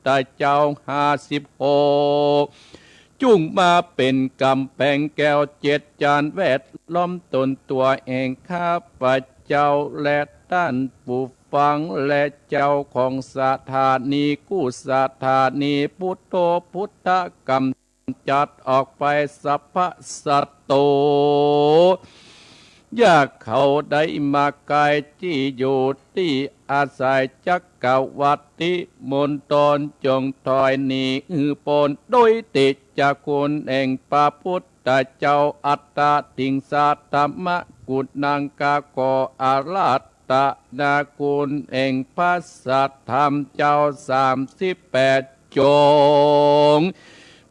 ธเจ้า56จุงมาเป็นกำแพงแก้ว7 จานแวดล้อมตนตัวเองข้าพเจ้าและท่านผู้ฟังและเจ้าของสถานีกู้สถานีพุทโธพุทธกรรมจัดออกไปสัพพะสัตโตอยากเขาได้มาไกลที่อยู่ที่อาศัยจักกวัติมนตรจงถอยหนีปนโดยติจากคุณเองพระพุทธเจ้าอัตตาติงสาธรรมกุณนังกาโกอาราตนาคุณเองพระสัทธรรมเจ้า38จง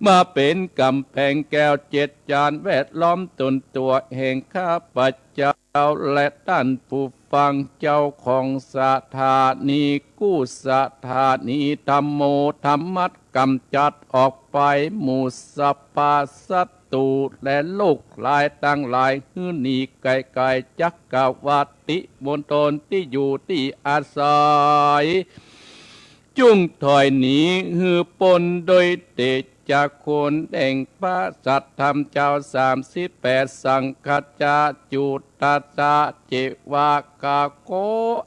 มาเป็นกำแพงแก้ว7 จานแวดล้อมตนตัวแห่งข้าพเจ้าและท่านผู้ฟังเจ้าของสถานีกู้สถานีธรรมโมธรรมัดกำจัดออกไปหมู่สัพพะสัตตูและโลกหลายตั้งหลายหื้อหนีไกลๆจักกวัติมณฑลที่อยู่ที่อาศัยจุงถอยหนีหือปนโดยเตจากคนแห่งพระสัทธรรมเจ้า38สังฆจาจุตตาเจวากาโก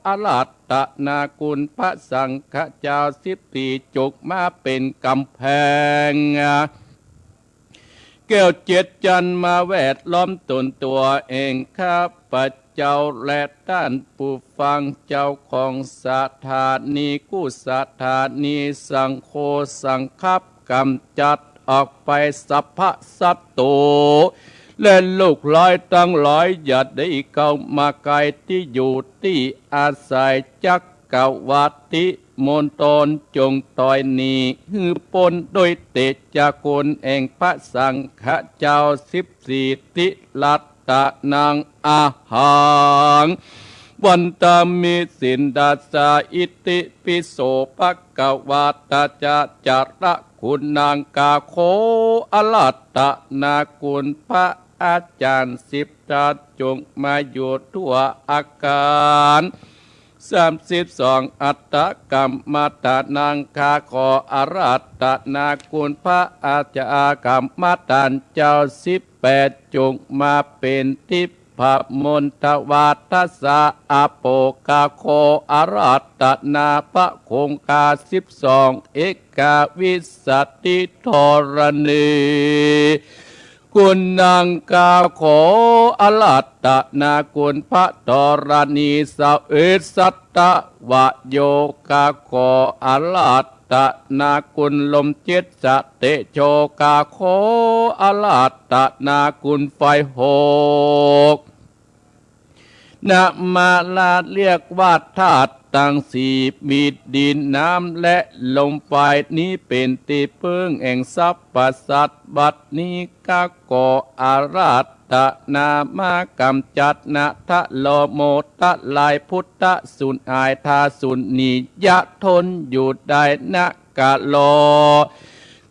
อรัตตนาคุณพระสังฆเจ้า14จุกมาเป็นกำแพงแก้ว7 จันมาแวดล้อมตนตัวเองข้าพเจ้าและท่านผู้ฟังเจ้าของสถานีกู้สถานีสังโฆสังคับกำจัดออกไปสัพพะสัตโตและลูกหลายตั้งหลายอย่าได้เข้ามาไกลที่อยู่ที่อาศัยจักกวัติมณฑลจงต่อยหนีหือปนโดยเตจากคนเองพระสังฆเจ้า14ติลัตตะนางอาหังวันตามิสินดาสาอิติปิโสภกวัตจาจาระคุณนางกาโคอลัตตนาคุณพระอาจารย์10 ตาจงมาอยู่ทั่วอาการ32อัตตกรรมตานางคาขออารัตตนาคุณพระอาจารย์กรรมตานเจ้า18จงมาเป็นทิพมนทวาทสะอาโปกาโคอารัตตนาพระคงคา12เอกาวิสัตติธรณีคุณนางกาโขอลัตตนาคุณพระธรณีสาเอสัตตะวะโยกาโขอลัตตนาคุณลมเจ็ดสะเตโชกาโขอลัตตนาคุณไฟหกนามาลาเรียกว่าธาตุตั้งสี่มีดินน้ำและลมไฟนี้เป็นที่พึ่งแห่งทรัพย์ประสัตบัดนี้กะโกอาราตนามากำจัดนะทะโลโมตะลายพุทธสุนอายทาสุนนิยะทนอยู่ได้นะกะโล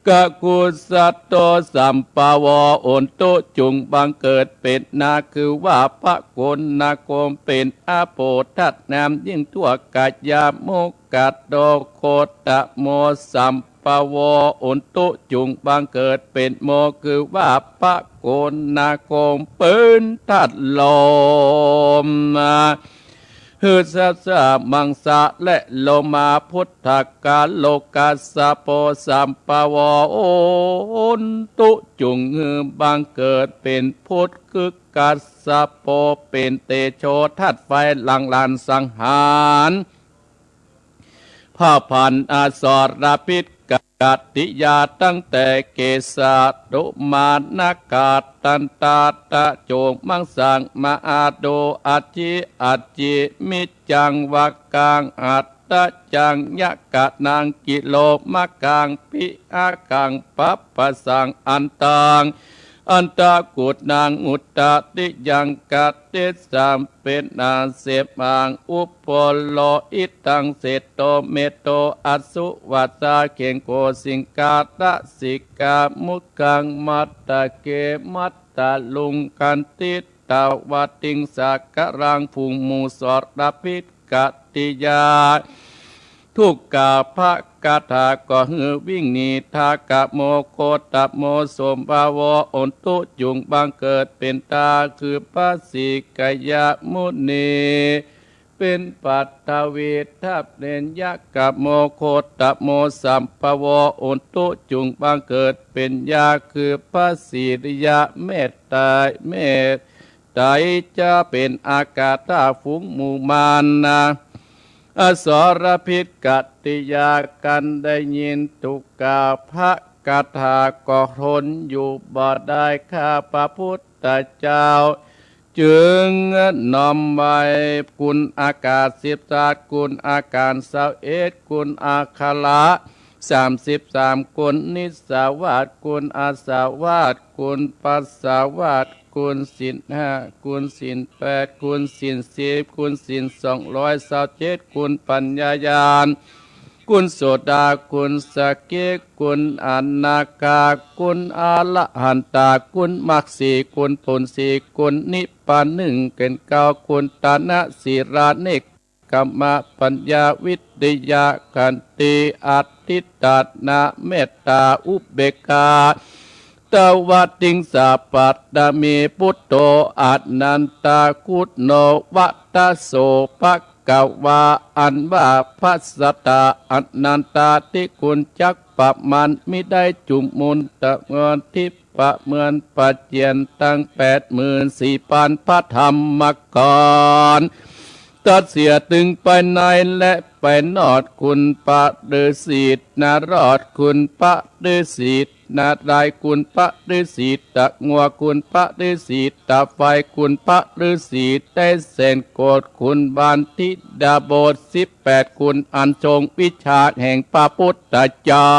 กะกุสัตโตสัมปาวโอนโตจุงบังเกิดเป็นนาคือว่าพระโกนนาโกมเป็นอาโปทัดนามยิ่งตัวกัจยาโมกัดโดโคตะโมสัมปาวโอนโตจุงบังเกิดเป็นโมคือว่าพระโกนนาโกมเป็นทัดลมหือสัสะมังสะและโลมาพุทธกาโลกัสสะโปสัมปวะโอนตุจุงหือบังเกิดเป็นพุทธคือกัสสะโปเป็นเตโชทัดไฟลังลานสังหารผ้าพันอาสรพิษกัตติยาตั้งแต่เกสาดุมานาคาตันตาตะโจงมังสังมาอาโดอาจิอาจิมิจังวากางอัตตะจังยะกะนางกิโลมะกังปิอากังปัปปะสังอันตังอันตะกุดนางอุตตะติยังกัตติสามเป็นนาเสมังอุปโลอิตังเสตโตเมโตอสุวัตตาเขงโกสิงกาตะสิกามุกังมัตตะเกมัตตะลุงกันติตาวัติงสักกะรังภูมิมูสรพิษกติยาทุ ทุกกาภะกาถาก็หือวิ่งหนีทากะโมโคตะโมสมภาวะอนตุจุงบังเกิดเป็นตาคือปัสสิกายมุนีเป็นปัตตวีทัพเนญยกะโมโคตะโมสัมภวะอนตุจุงบังเกิดเป็นยาคือปัสสิริยะเมตตาเมตไตจะเป็นอากาศาฝูงหมู่มานนะอสรพิษกติยากันได้ยินตุกกาภะกถาก็ทนอยู่บ่ได้ข้าพระพุทธเจ้าจึงน้อมไว้คุณอากาศ13คุณอาการ21คุณอาคาละ33คุณนิสาวาสคุณอาสาวาสคุณปัสสาวาสคุณศีล5คุณศีล8คุณศีล10คุณศีล227คุณปัญญาญาณคุณโสดาคุณสเกคุณอนาคาคุณอาละหันตาคุณมักสีคุณปุณสีคุณนิพพานหนึ่งเกินเก้าคุณตานะสีราเนกกรรมปัญญาวิทยาขันติอัตติตานะเมตตาอุเบกขาตวัติงสาปัตตมีพุทโธอัตนันตาคุตโนวัตตโสภะกวาอันว่าพัสตาอนันตาที่คุณจักปะมันมิได้จุมมุนตะเงินทิปะเมือนปัจเจียนตั้ง84,000พระธรรมกรตัดเสียตึงไปในและไปนอดคุณปะเดสีดนารอดคุณปะเดสีดนาได้คุณปะฤาษีตะงัวคุณปะฤาษีตะไฟคุณปะฤาษีได้เส้นโกดคุณบานทิดาโบส18คุณอันทรงวิชาแห่งพระพุทธเจ้า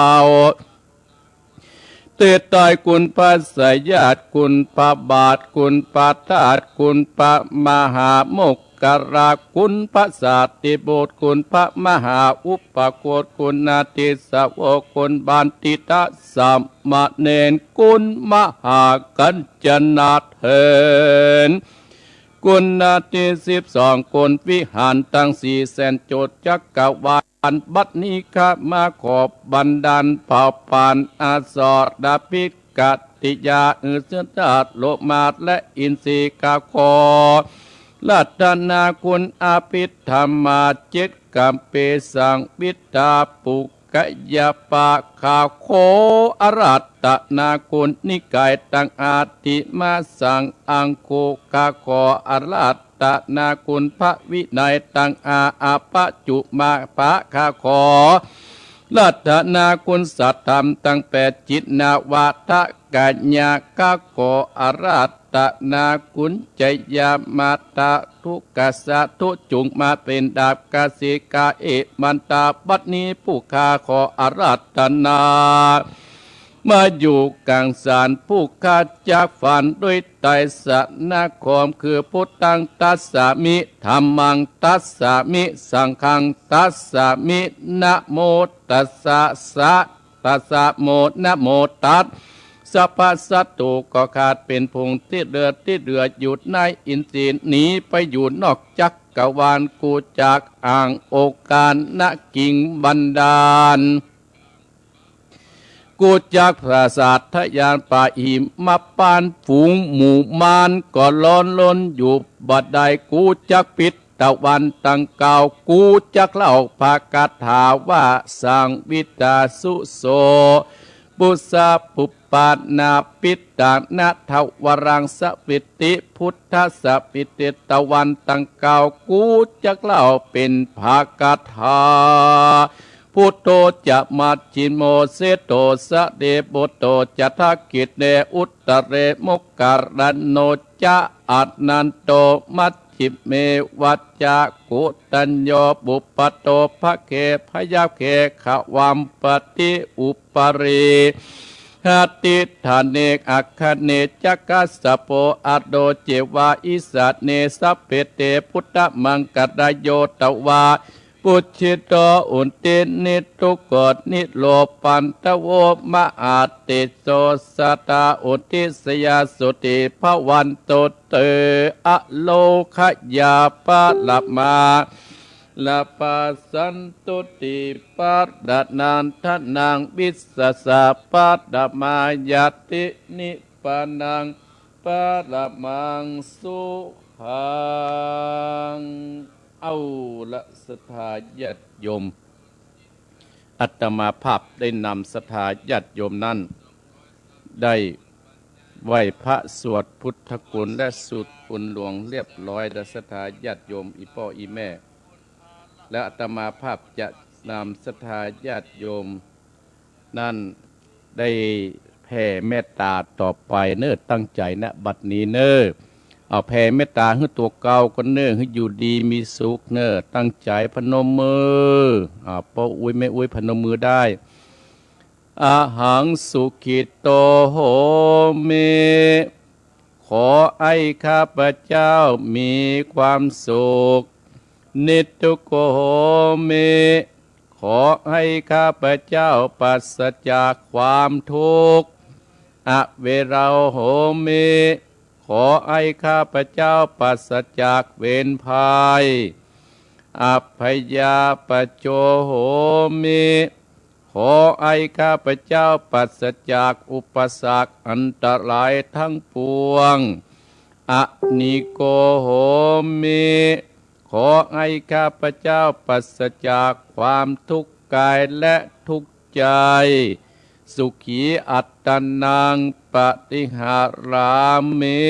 เตตายคุณพระสยาตคุณพระบาทคุณพระธาตุคุณพระมหาโมกกราคุณพระสาติโบสคุณพระมหาอุปโกฏคุณนาติสาวกคุณบานติตะสัมมาเนนคุณมหากัญจนาเถนคุณนาติ12คุณวิหารตั้ง400,000โจทย์จักรวาลบัดนี้ข้ามาขอบบันดาลเผ่าปานอาสรดาภิกติยาเสตาโลมาตและอินทรีกาคอลัตตนาคุณอาภิธรรมาจิตกัมเปสังวิตาปุกยาปะคาโคอรัตตนาคุณนิกายตังอาติมาสังอังโคกาโคอรัตตนาคุณพระวินัยตังอาปะจุมาปะคาโคลัตถนาคุณสัตธรรมตั้ง8จิตนาวาทะกัญญากะโกอรัตตนาคุณจยามาตะทุกขสะทุจุงมาเป็นดาบกาสิกาเอมันตาบัดนี้ผู้คาขออรัตนามาอยู่กลางสารผู้ข้าจากฝันด้วยไตรสนาคมคือพุทธังตัสสามิธัมมังตัสสามิสังฆังตัสสามินะโมตัสสะสะตัสสะโมนะโมตัสสัพพสัตตุก็ขาดเป็นพงที่เดือดอยู่ในอินทรีย์หนีไปอยู่นอกจักกวาลกูจากอ่างโอกาสณกิ่งบันดาลกูจากปราสาททะยานป่าหิมมาปานฝูงหมู่มานก็ล้นอยู่บัดใดกูจากปิดตะวันตั้งเก่ากูจากเล่าภากถาว่าสังวิตาสุโสปุสะปุปปานาปิตานาทวรังสปิติพุทธสปิติตะวันตั้งเก่ากูจากเล่าเป็นภากถาพุทโธจะมัจจิโมเสโตสะเดโบโตจะทักกิจเนอุตตะเรมกการันโนจะอัตนันโตมัจจิเมวัจจะกุตัญโยบุปโตภะเคพยาเคขวัมปติอุปริหัตติธาเนกอัคคเนจักกัสสโปอัตโดเจวาอิสัตเนสัพเพเตพุทธมังกรโยตวาปุชิโตอุนตินิทุกฎนิโลปันตโวมะอาติโสสตาอุติสยาสุติภวันโตเตอโลขยาปะละมา ลาปัสสันตุติปัสดานานทนังวิสสสะปัสดมายตินิพพานังปรมังสุขังเอาละศรัทธาญาติโยมอาตมาภาพได้นำศรัทธาญาติโยมนั้นได้ไหว้พระสวดพุทธคุณและสุดคุณหลวงเรียบร้อยและศรัทธาญาติโยมอีพ่ออีแม่และอาตมาภาพจะนำศรัทธาญาติโยมนั้นได้แผ่เมตตาต่อไปเนิ่ตั้งใจณบัดนี้เน้อเอาแผ่เมตตาให้ตัวเก่าก็เน้อให้อยู่ดีมีสุขเน้อตั้งใจพนมมือพ่ออุ้ยแม่อุ้ยพนมมือได้อาหังสุขิโตโหมิขอให้ข้าพเจ้ามีความสุขนิจตุโกโหมิขอให้ข้าพเจ้าปราศจากความทุกข์อเวราโหมิขอให้ข้าพเจ้าปราศจากเวรภัยอัพยาปโจโหมิขอให้ข้าพเจ้าปราศจากอุปสรรคอันตรายทั้งปวงอนิโกโหมิขอให้ข้าพเจ้าปราศจากความทุกข์กายและทุกข์ใจสุขีอัตตนังปฏิหารามิ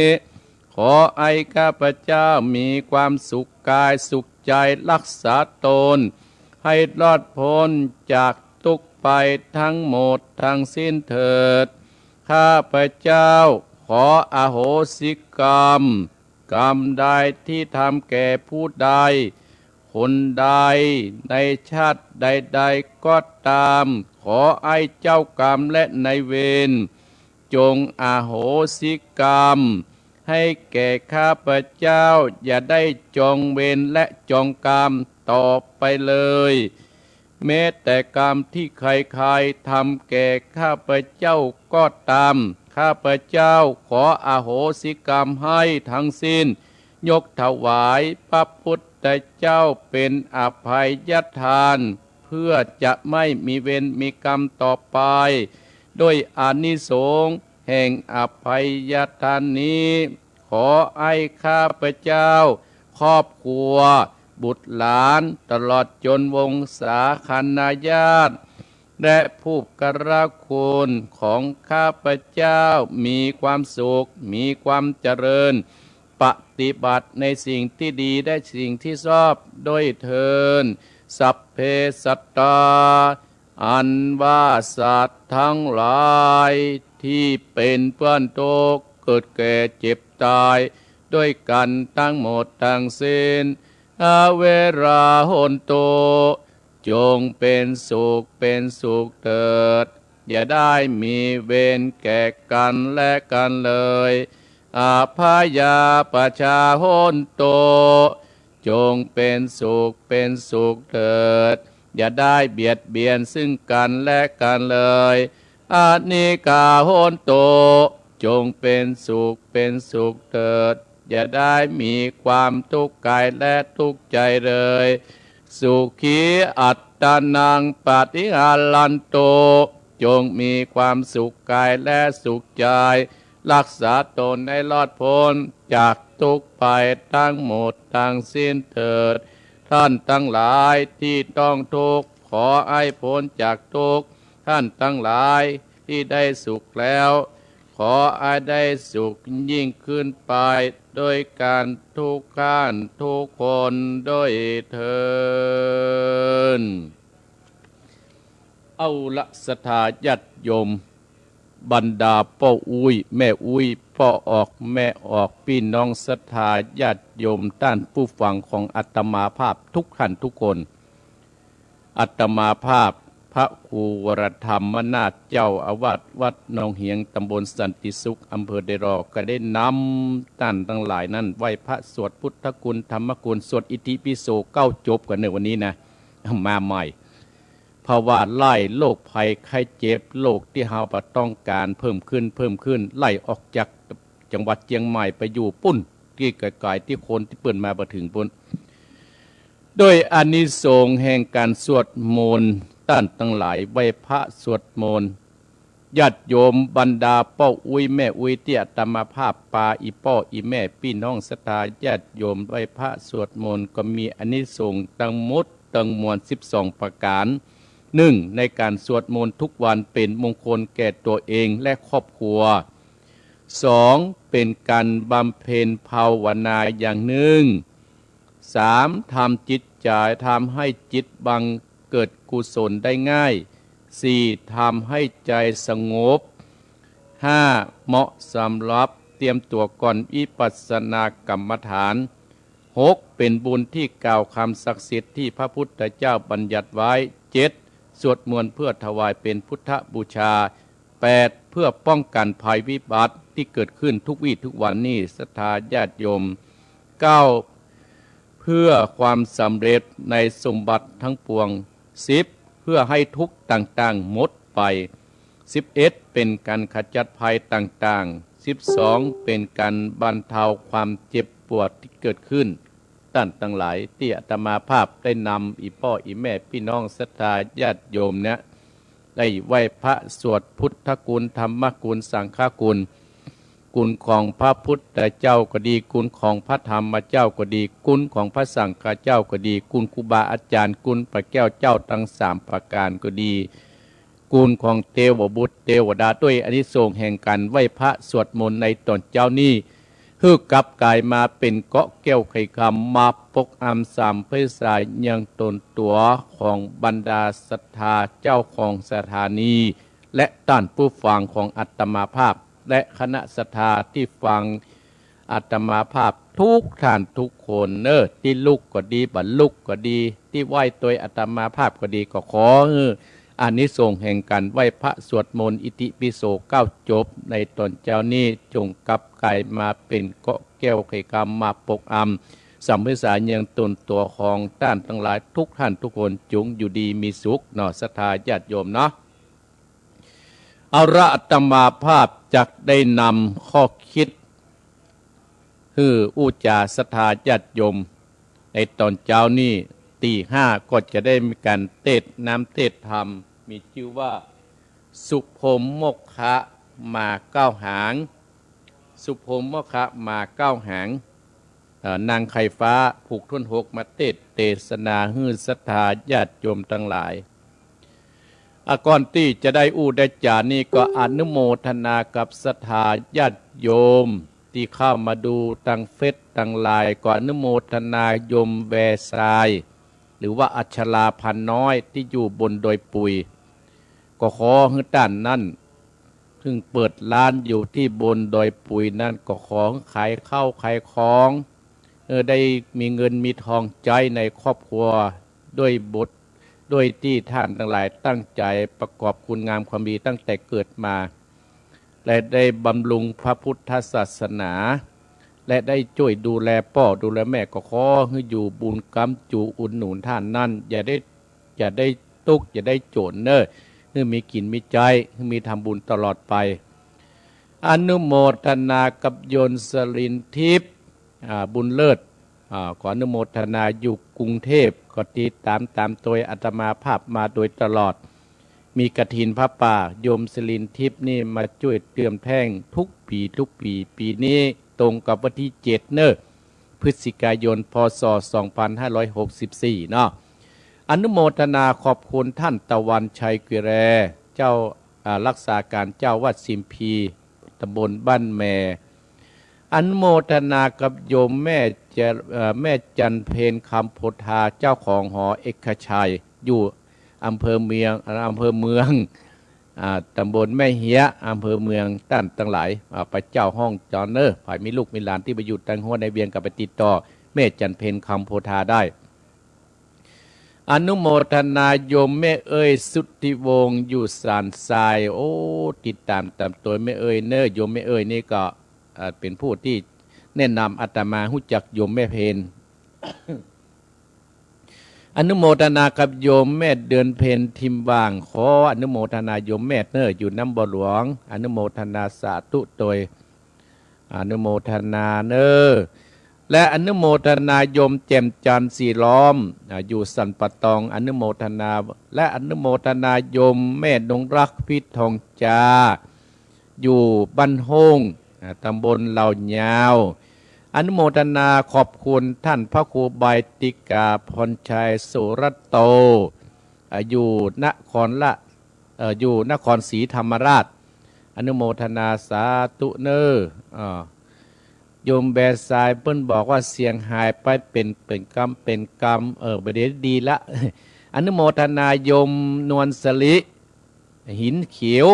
ขอให้ข้าพเจ้ามีความสุขกายสุขใจรักษาตนให้รอดพ้นจากทุกข์ไปทั้งหมดทั้งสิ้นเถิดข้าพเจ้าขออโหสิกรรมกรรมใดที่ทำแก่ผู้ใดคนใดในชาติใดๆก็ตามขอให้เจ้ากรรมและนายเวรจงอโหสิกรรมให้แก่ข้าพเจ้าอย่าได้จองเวรและจองกรรมต่อไปเลยแม้แต่กรรมที่ใครๆทำแก่ข้าพเจ้าก็ตามข้าพเจ้าขออโหสิกรรมให้ทั้งสิ้นยกถวายพระพุทธเจ้าเป็นอภัยทานเพื่อจะไม่มีเวรมีกรรมต่อไปด้วยอานิสงส์แห่งอภัยทานนี้ขอให้ข้าพเจ้าครอบครัวบุตรหลานตลอดจนวงศาคณาญาติและผู้กระคุณของข้าพเจ้ามีความสุขมีความเจริญปฏิบัติในสิ่งที่ดีได้สิ่งที่ชอบด้วยเทินสัพเพสัตตาอันว่าสัตว์ทั้งหลายที่เป็นเพื่อนโตเกิดแก่เจ็บตายด้วยกันทั้งหมดทั้งสิ้นอเวราโหนโตจงเป็นสุขเถิดอย่าได้มีเวรแก่กันและกันเลยอาภายาปชาโหนโตจงเป็นสุขเถิดอย่าได้เบียดเบียนซึ่งกันและกันเลยอานิกาโหนโตจงเป็นสุขเถิดอย่าได้มีความทุกข์กายและทุกข์ใจเลยสุขีอัตตานังปฏิหารันโตจงมีความสุขกายและสุขใจรักษาตนให้รอดพ้นจากทุกข์ไปทั้งหมดทั้งสิ้นเถิดท่านทั้งหลายที่ต้องทุกข์ขอให้พ้นจากทุกข์ท่านทั้งหลายที่ได้สุขแล้วขอให้ได้สุขยิ่งขึ้นไปโดยการทุกข้านทุกคนด้วยเถิดเอาละศรัทธาญาติโยมบรรดาพ่ออุ้ยแม่อุ้ยพ่อออกแม่ออกพี่น้องศรัทธาญาติโยมท่านผู้ฟังของอาตมาภาพทุกท่านทุกคนอาตมาภาพพระครูวรธรรมนาถเจ้าอาวาสวัดหนองเหียงตำบลสันติสุขอำเภอเดรอก็ได้นำท่านทั้งหลายนั้นไหว้พระสวดพุทธคุณธรรมคุณสวดอิติปิโส9 จบกันในวันนี้นะมาใหม่ภาวะไล่โรคภัยไข้เจ็บโรคที่เราต้องการเพิ่มขึ้นไล่ออกจากจังหวัดเชียงใหม่ไปอยู่ปุ้นที่ไกลๆที่คนที่เปิ่นมาบ่ถึงปุ้น ด้วยอานิสงส์แห่งการสวดมนต์ท่านทั้งหลายไหว้พระสวดมนต์ญาติโยมบรรดาป้าอุ้ยแม่อุ้ยเตี้ยตมภาพปาอีป้ออีแม่พี่น้องศรัทธาญาติโยมไหว้พระสวดมนต์ก็มีอานิสงส์ทั้งหมดทั้งมวล12ประการ1ในการสวดมนต์ทุกวันเป็นมงคลแก่ตัวเองและครอบครัว2เป็นการบำเพ็ญภาวนาอย่างหนึ่ง3ทำจิตใจทำให้จิตบังเกิดกุศลได้ง่าย4ทำให้ใจสงบ5เหมาะสำหรับเตรียมตัวก่อนวิปัสสนากรรมฐาน6เป็นบุญที่กล่าวคำศักดิ์สิทธิ์ที่พระพุทธเจ้าบัญญัติไว้7สวดมนต์เพื่อถวายเป็นพุทธบูชา8เพื่อป้องกันภัยวิบัติที่เกิดขึ้นทุกวี่ทุกวันนี้ศรัทธาญาติโยม9เพื่อความสำเร็จในสมบัติทั้งปวง10เพื่อให้ทุกข์ต่างๆหมดไป11เป็นการขจัดภัยต่างๆ12เป็นการบรรเทาความเจ็บปวดที่เกิดขึ้นท่านทั้งหลายที่อาตมาภาพได้นำอีพ่ออีแม่พี่น้องศรัทธาญาติโยมเนี่ยได้ไหว้พระสวดพุทธคุณธรรมคุณสังฆคุณคุณของพระพุทธเจ้าก็ดีคุณของพระธรรมเจ้าก็ดีคุณของพระสังฆเจ้าก็ดีคุณครูบาอาจารย์คุณพระแก้วเจ้าทั้ง3ประการก็ดีคุณของเทวบุตรเทวดาด้วยอานิสงส์แห่งการไหว้พระสวดมนต์ในตอนเจ้านี้ฮึกกลับกายมาเป็นเกาะแก้วไข่คำมาปกอำสามเพื่อสายยังตนตัวของบรรดาศรัทธาเจ้าของสถานีและต้านผู้ฟังของอาตมาภาพและคณะศรัทธาที่ฟังอาตมาภาพทุกท่านทุกคนที่ลุกก็ดีบัดลุกก็ดีที่ไหว้ตัวอาตมาภาพก็ดีก็ขออานิสงส์แห่งการไหว้พระสวดมนต์อิติปิโส9จบในตอนเจ้านี้จงกลับกลายมาเป็นเกาะแก้วไข่กำมาปกอำสัมฤทธิ์ยังตนตัวของท่านทั้งหลายทุกท่านทุกคนจงอยู่ดีมีสุขเนาะศรัทธาญาติโยมเนาะเอาละอาตมาภาพจักได้นำข้อคิดอู้จาศรัทธาญาติโยมในตอนเช้านี้ตีห้าก็จะได้มีการเทศน้ำเทศธรรมมีชื่อว่าสุภมโมกขะมา9หางสุภมโมกขะมา9หางนางไข่ฟ้าผูกทุ่น6มาเทศนาศรัทธาญาติโยมทั้งหลายก่อนที่จะได้ได้จานี่ก็อนุโมทนากับศรัทธาญาติโยมที่เข้ามาดูตังเฟซตังไลน์ก็อนุโมทนาโยมแวซายหรือว่าอัชราพันน้อยที่อยู่บนดอยปุยก็ขอให้ท่านนั่นซึ่งเปิดร้านอยู่ที่บนดอยปุยนั่นก็ของขายข้าวขายของได้มีเงินมีทองใจในครอบครัวด้วยที่ท่านทั้งหลายตั้งใจประกอบคุณงามความดีตั้งแต่เกิดมาและได้บำรุงพระพุทธศาสนาและได้ช่วยดูแลพ่อดูแลแม่ก็ขอให้อยู่บุญกรรมจูอุดหนุนท่านนั่นอย่าได้ตุกอย่าได้โจรให้มีกินมีใจให้มีทำบุญตลอดไปอนุโมทนากับโยนสลินทิพย์บุญเลิศขออนุโมทนาอยู่กรุงเทพก็ติดตามตัวอาตมาภาพมาโดยตลอดมีกฐินพระป่าโยมสลินทิพย์นี่มาช่วยเตรียมแท่งทุกปีปีนี้ตรงกับวันที่7พฤศจิกายนพศ2564เนาะอนุโมทนาขอบคุณท่านตะวันชัยกุแรเจ้ารักษาการเจ้าวัดสิมพีตำบลบ้านแม่อนุโมทนากับโยมแม่จันเพนคำโพธาเจ้าของหอเอกชัยอยู่อำเภอเมืองตำบลแม่เหียอำเภอเมืองต้านทั้งหลายไปเจ้าห้องจอนฝ่ายมีลูกมีหลานที่ไปอยู่ตังหัวในเวียงกับไปติดต่อแม่จันเพนคำโพธาได้อนุโมทนาโยมแม่เอ้ยสุทธิวงศ์อยู่สานทรายโอ้ติดตามตัวแม่เอ้ยโยมแม่เอ้ยนี่ก็เป็นผู้ที่แนะนำอาตมารู้จักโยมแม่เพน อนุโมทนากับโยมแม่เดือนเพนทิมว่างขออนุโมทนาโยมแม่อยู่น้ำบ่อหลวงอนุโมทนาสาธุโดยอนุโมทนา และอนุโมทนายมแจ่มจันทร์สีล้อมอยู่สันปะตองอนุโมทนาและอนุโมทนายมแม่ดงรักพิษทองจาอยู่บ้านโฮงตำบลเหล่ายาวอนุโมทนาขอบคุณท่านพระครูใบติกาพรชัยสุรโตอยู่นครอยู่นครศรีธรรมราชอนุโมทนาสาธุเนอโยมแบสายเปิ้นบอกว่าเสียงหายไปเป็นกรรมประเดี๋ยวดีละอนุโมทนายมนวลสลิหินเขียว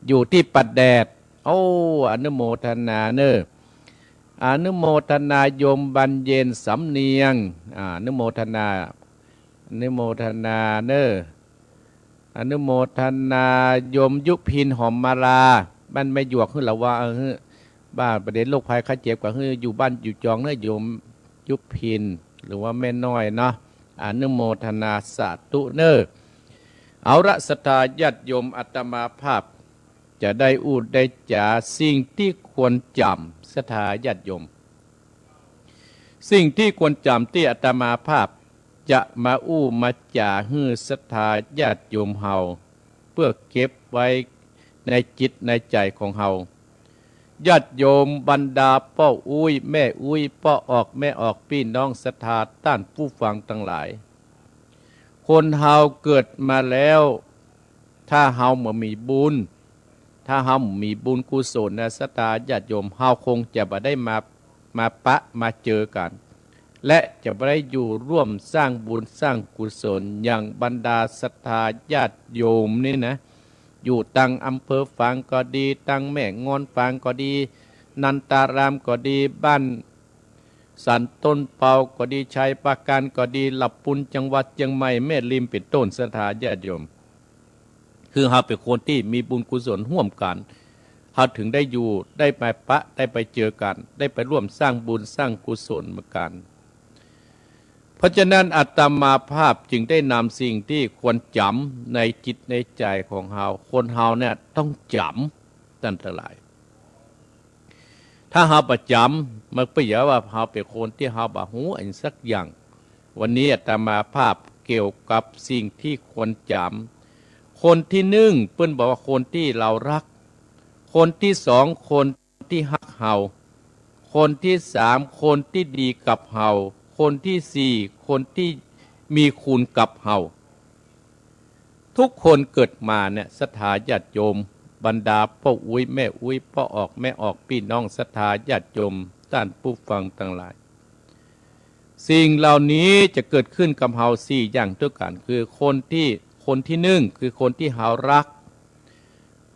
อยู่ที่ปัดแดดโอ้อนุโมทนาเนออนุโมทนายมบรรเย็นสำเนียงอนุโมทนาเนออนุโมทนายมยุพินหอมมาลาบ้านไม่หยวกขึ้นหรอว่าบ้านประเด็นโรคภัยไข้เจ็บก็คืออยู่บ้านอยู่จองเนอโยมยุพินหรือว่าแม่น้อยเนาะอนุโมทนาสาธุเนอเอาละศรัทธาญาติโยมอาตมาภาพจะได้อูดได้จ่าสิ่งที่ควรจำศรัทธาญาติโยมสิ่งที่ควรจำที่อาตมาภาพจะมามาจ่าฮื้อศรัทธาญาติโยมเฮาเพื่อเก็บไว้ในจิตในใจของเฮาญาติโยมบรรดาพ่ออุ้ยแม่อุ้ยพ่อออกแม่ออกพี่น้องศรัทธาต้านผู้ฟังทั้งหลายคนเฮาเกิดมาแล้วถ้าเฮาบ่มีบุญถ้าเฮามีบุญกุศลนะศรัทธาญาติโยมเฮาคงจะบ่ได้มาปะมาเจอกันและจะบ่ได้อยู่ร่วมสร้างบุญสร้างกุศลอย่างบรรดาศรัทธาญาติโยมนี่นะอยู่ตั้งอำเภอฝางก็ดีตั้งแม่งอนฝางก็ดีนันตารามก็ดีบ้านสันต้นเปาก็ดีชัยปราการก็ดีหลับปุนจังหวัดเชียงใหม่แม่ริมเป็นต้นศรัทธาญาติโยมคือเราเป็นคนที่มีบุญกุศลร่วมกันเราถึงได้อยู่ได้ไปปะได้ไปเจอกันได้ไปร่วมสร้างบุญสร้างกุศลเหมือนกันเพราะฉะนั้นอาตมาภาพจึงได้นำสิ่งที่ควรจำในจิตในใจของเราคนเราเนี่ยต้องจำตั้งแต่หลายถ้าเราประจำมันเปรียบว่าเราเป็นคนที่เราบ่ฮู้อันสักอย่างวันนี้อาตมาภาพเกี่ยวกับสิ่งที่ควรจำคนที่หนึ่งเพิ่นบอกว่าคนที่เรารักคนที่สองคนที่ฮักเฮาคนที่สามคนที่ดีกับเฮาคนที่สี่คนที่มีคุณกับเฮาทุกคนเกิดมาเนี่ยศรัทธาญาติโยมบรรดาพ่ออุ้ยแม่อุ้ยพ่อออกแม่ออกพี่น้องศรัทธาญาติโยมท่านผู้ฟังทั้งหลายสิ่งเหล่านี้จะเกิดขึ้นกับเฮาสี่อย่างด้วยกันคือคนที่หนึ่งคือคนที่เฮารัก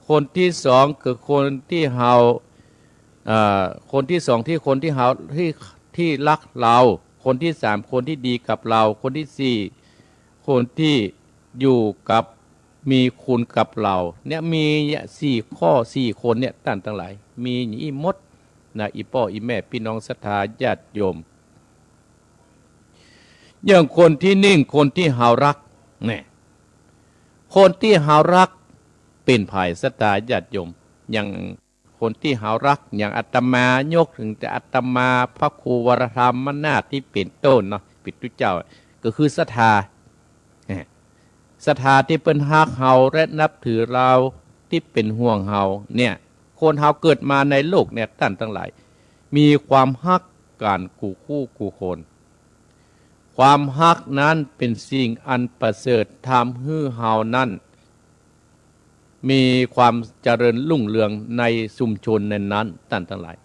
คนที่สองคือคนที่เฮาคนที่สองที่คนที่เฮาที่รักเราคนที่สามคนที่ดีกับเราคนที่สี่คนที่อยู่กับมีคุณกับเราเนี่ยมีสี่ข้อสี่คนเนี่ยท่านทั้งหลายมีอีมดนะอีพ่ออีแม่พี่น้องศรัทธาญาติโยมอย่างคนที่นิ่งคนที่เฮารักเนี่ยคนที่เฮารักเป็นภายศรัทธาญาติโยมอย่างคนที่เฮารักอย่างอาตมายกถึงแต่อาตมาพระครูวรธรรมนาถที่เป็นต้นเนาะปิตุเจ้าก็คือศรัทธาที่เป็นฮักเฮาและนับถือเราที่เป็นห่วงเฮาเนี่ยคนเฮาเกิดมาในโลกเนี่ยท่านทั้งหลายมีความฮักกันกูคู่กูคนความฮักนั้นเป็นสิ่งอันประเสริฐทำให้เฮานั้นมีความเจริญรุ่งเรืองในชุมชนนั้นท่านทั้งหลาย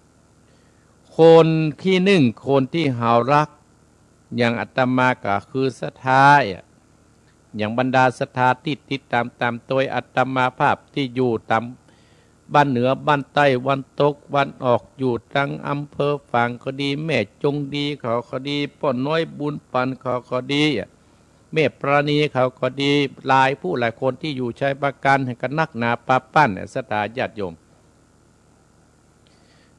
คนที่หนึ่งคนที่เฮารักอย่างอาตมาก็คือศรัทธาอย่างบรรดาศรัทธาที่ติดตามตัวอาตมาภาพที่อยู่ตามบ้านเหนือบ้านใต้วันตกวันออกอยู่ทั้งอำเภอฝางก็ดีแม่จงดีเขาก็ดีป้อนน้อยบุญปันเขาก็ดีแม่ปราณีเขาก็ดีหลายผู้หลายคนที่อยู่ใช้ประกันให้กันนักหนาปาปั้นศรัทธาญาติโยม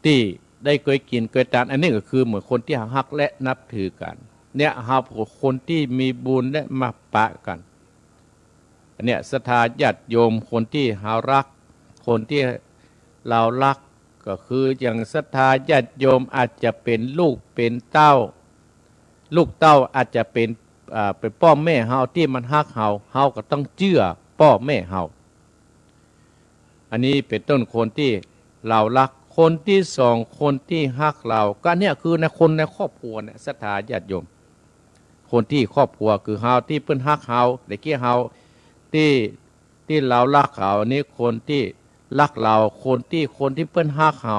ที่ได้เคยกินเคยทานอันนี้ก็คือเหมือนคนที่ฮักและนับถือกันเนี่ยเฮาคนที่มีบุญและมาปะกันเนี่ยศรัทธาญาติโยมคนที่เฮารักคนที่เรารัก ก็คืออย่างศรัทธาญาติโยมอาจจะเป็นลูกเป็นเต้าลูกเต้าอาจจะเป็นพ่อแม่เฮาที่มันฮักเฮาเฮาก็ต้องเชื่อพ่อแม่เฮาอันนี้เป็นต้นคนที่เรารักคนที่สองคนที่ฮักเราก็เนี่ยคือในคนในครอบครัวเนี่ยศรัทธาญาติโยมคนที่ครอบครัวคือเฮาที่เพิ่นฮักเฮาได้เกี่ยเฮาที่เรารักเขานี่คนที่รักเราคนที่เพิ่นฮักเฮา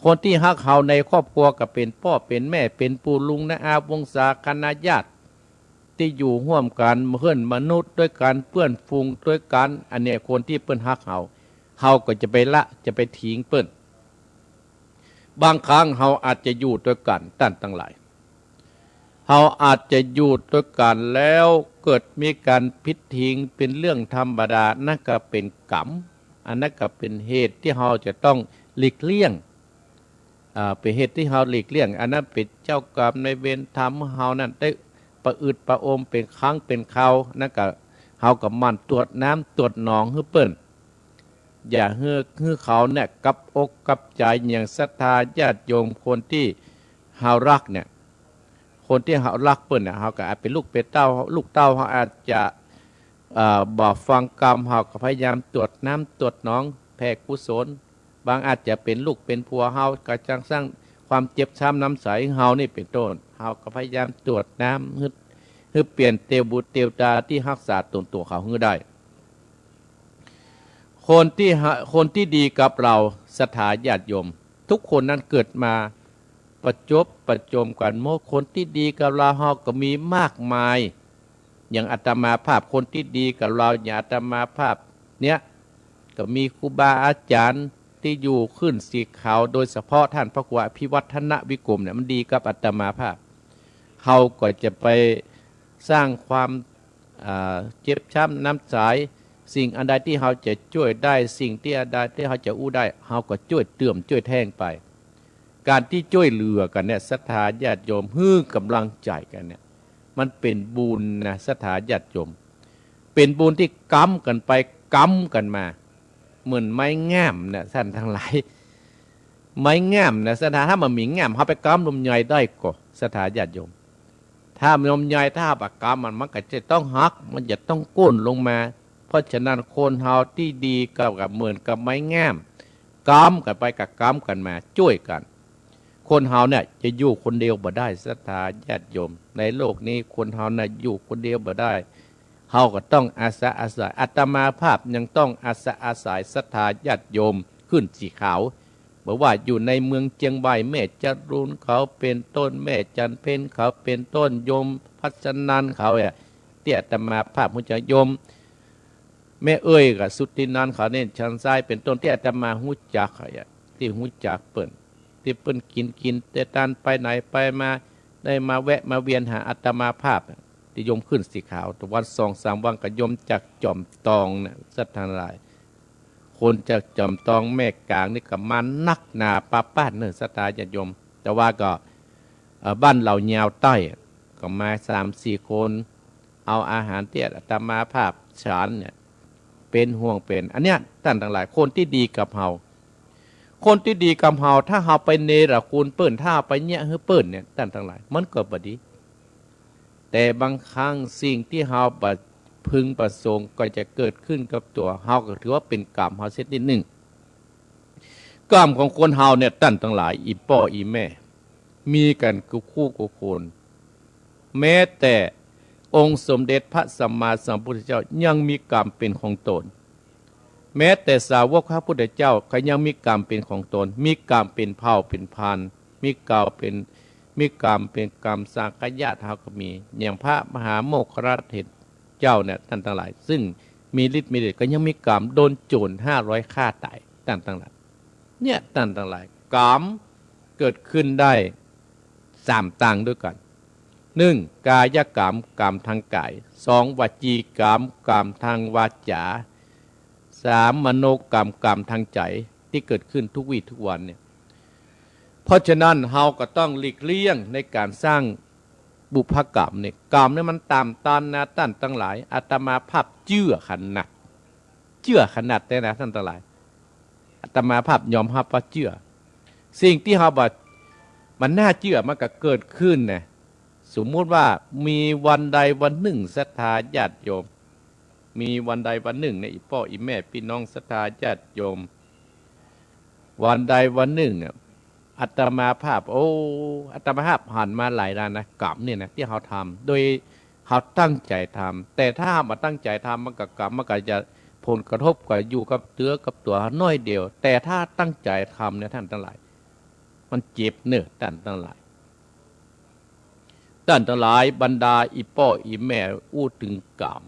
คนที่ฮักเฮาในครอบครัวก็เป็นพ่อเป็นแม่เป็นปู่ลุงนะอาวงศาคณาญาติที่อยู่ร่วมกันเพื่อนมนุษย์ด้วยกันเพื่อนฝูงด้วยกันอันนี้คนที่เพิ่นฮักเฮาก็จะไปละจะไปทิ้งเปิ้นบางครั้งเฮาอาจจะอยู่ด้วยกันตั้นตั้งหลายเฮาอาจจะอยู่ด้วยกันแล้วเกิดมีการพิดทิ้งเป็นเรื่องธรรมดานั่นก็เป็นกรรมอันนั้นก็เป็นเหตุที่เฮาจะต้องหลีกเลี่ยงเป็นเหตุที่เฮาหลีกเลี่ยงอันนั้นเป็นเจ้ากรรมในเวรทำเฮานั้นได้ประอึดประอมเป็นครั้งเป็นคราวนั่นก็เฮาก็มันตรวจน้ำตรวจหนองให้เปิ้นอย่าให้เขาเนี่ยกับอกกับใจอย่างศรัทธาญาติโยมคนที่เฮารักเนี่ยคนที่เฮารักเปิ้นเนี่ยเฮาก็อาจเป็นลูกเป็นเต้าลูกเต้าเฮาอาจจะบอกฟังกรรมเฮาก็พยายามตรวจน้ำตรวจหนองแผ่กุศลบางอาจจะเป็นลูกเป็นผัวเฮาก็จังสร้างความเจ็บช้ำน้ำใสเฮานี่เป็นต้นเฮาก็พยายามตรวจน้ำให้เปลี่ยนเตวบุตรเตวดาที่รักษาตนตัวเขาให้ได้คนที่ดีกับเราศรัทธาญาติโยมทุกคนนั้นเกิดมาประจมกันโมคนที่ดีกับเราเฮาก็มีมากมายอย่างอาตมาภาพคนที่ดีกับเราอย่างอาตมาภาพเนี้ยก็มีครูบาอาจารย์ที่อยู่ขึ้นสีขาวโดยเฉพาะท่านพระครูอภิวัฒนวิกรมเนี่ยมันดีกับอาตมาภาพเฮาก็จะไปสร้างความเจ็บช้ำน้ำใจสิ่งอันใดที่เฮาจะช่วยได้สิ่งที่อันใดที่เฮาจะอู้ได้เฮาก็ช่วยเติมช่วยแท่งไปการที่ช่วยเหลือกันเนี่ยศรัทธาญาติโยมฮื้อกำลังใจกันเนี่ยมันเป็นบุญนะศรัทธาญาติโยมเป็นบุญที่กำกันไปกำกันมาเหมือนไม้งามเนี่ยท่านทั้งหลายไม้งามเนี่ยศรัทธาถ้ามันมีงามเฮาไปกำลมใหญ่ได้ก็ศรัทธาญาติโยมถ้าลมใหญ่ถ้าปากกำมันก็จะต้องหักมันจะต้องก้นลงมาเพราะฉะนั้นคนเฮาที่ดีกับเหมือนกับไม้งามกำกันไปกับกำกันมาช่วยกันคนเฮาเนี่ยจะอยู่คนเดียวบ่ได้ศรัทธาญาติโยมในโลกนี้คนเฮาเนี่ยอยู่คนเดียวบ่ได้เฮาก็ต้องอาศัยอาตมาภาพยังต้องอาศัยศรัทธาญาติโยมขึ้นสีขาวบอกว่าอยู่ในเมืองเจียงใบแม่จรูนเขาเป็นต้นแม่จันเพ็ญเขาเป็นต้นโยมพัชนันเขาเนี่ยเตี้ยอาตมาภาพมุจโยมแม่เอ้ยกับสุตินันเขาเนี่ยชันซ้ายเป็นต้นที่อาตมาหูจักที่หูจักเปิ้นที่เปิ้นกินแต่ตานไปไหนไปมาได้มาแวะมาเวียนหาอาตมาภาพที่โยมขึ้นสีขาววัน2-3 วันก็โยมจากจอมตองเนี่ยสัตว์ทั้งหลายคนจากจอมตองแม่กลางนี่ก็มันนักหนาป้าเนื้อสตาญาติโยมแต่ว่าก็บ้านเรายาวใต้ก็มา3-4 คนเอาอาหารที่อาตมาภาพฉันเนี่ยเป็นห่วงเป็นอันเนี้ยท่านทั้งหลายคนที่ดีกับเฮาคนที่ดีกับเฮาถ้าเฮาไปเนรคุณเปิ้นถ้าไปเนี่ยเฮเปิ้นเนี่ยท่านทั้งหลายมันก็บ่ดีแต่บางครั้งสิ่งที่เฮาพึงประสงค์ก็จะเกิดขึ้นกับตัวเฮาก็ถือว่าเป็นกรรมเฮาเสียนิดนึงกรรมของคนเฮาเนี่ยท่านทั้งหลายอีพ่ออีแม่มีกันคู่คนแม้แต่องค์สมเด็จพระสัมมาสัมพุทธเจ้ายังมีกรรมเป็นของตนแม้แต่สาวกพระพุทธเจ้าก็ยังมีกรรมเป็นของตนมีกรรมเป็นเผ่าเป็นพันมีกรรมเป็นกรรมสังคยะเฮาก็มีอย่างพระมหาโมคคลเถรเจ้าเนี่ยท่านทั้งหลายซึ่งมีฤทธิ์มีเดชก็ยังมีกรรมโดนโจร500ฆ่าตายท่านทั้งหลายเนี่ยท่านทั้งหลายกรรมเกิดขึ้นได้3ต่างด้วยกัน1กายกรรมกรรมทางกาย2วจีกรรมกรรมทางวาจา3มโนกรรมกรรมทางใจที่เกิดขึ้นทุกวี่ทุกวันเนี่ยเพราะฉะนั้นเฮาก็ต้องหลีกเลี่ยงในการสร้างบุพกรรมเนี่ยกรรมเนี่ยมันตามตันนะท่านทั้งหลายอาตมาภาพเชื่อขนาดแต่นะท่านทั้งหลาย อาตมาภาพยอมรับว่าเชื่อสิ่งที่เขาบอกมันน่าเชื่อมันก็เกิดขึ้นนะสมมุติว่ามีวันใดวันหนึ่งศรัทธาญาติโยมมีวันใดวันหนึ่งเนี่ยอีพ่ออีแม่พี่น้องศรัทธาญาติโยมวันใดวันหนึ่งอาตมาภาพอาตมาภาพผ่านมาหลายด้านนะกรรมเนี่ยนะที่เขาทำโดยเขาตั้งใจทำแต่ถ้ามาตั้งใจทำมันกับกรรมมันก็จะผลกระทบกับอยู่กับเตื้อกับตัวน้อยเดียวแต่ถ้าตั้งใจทำเนี่ยท่านทั้งหลายมันเจ็บเนื้อท่านทั้งหลายบรรดาอีพ่ออีแม่อู้ถึงกรรม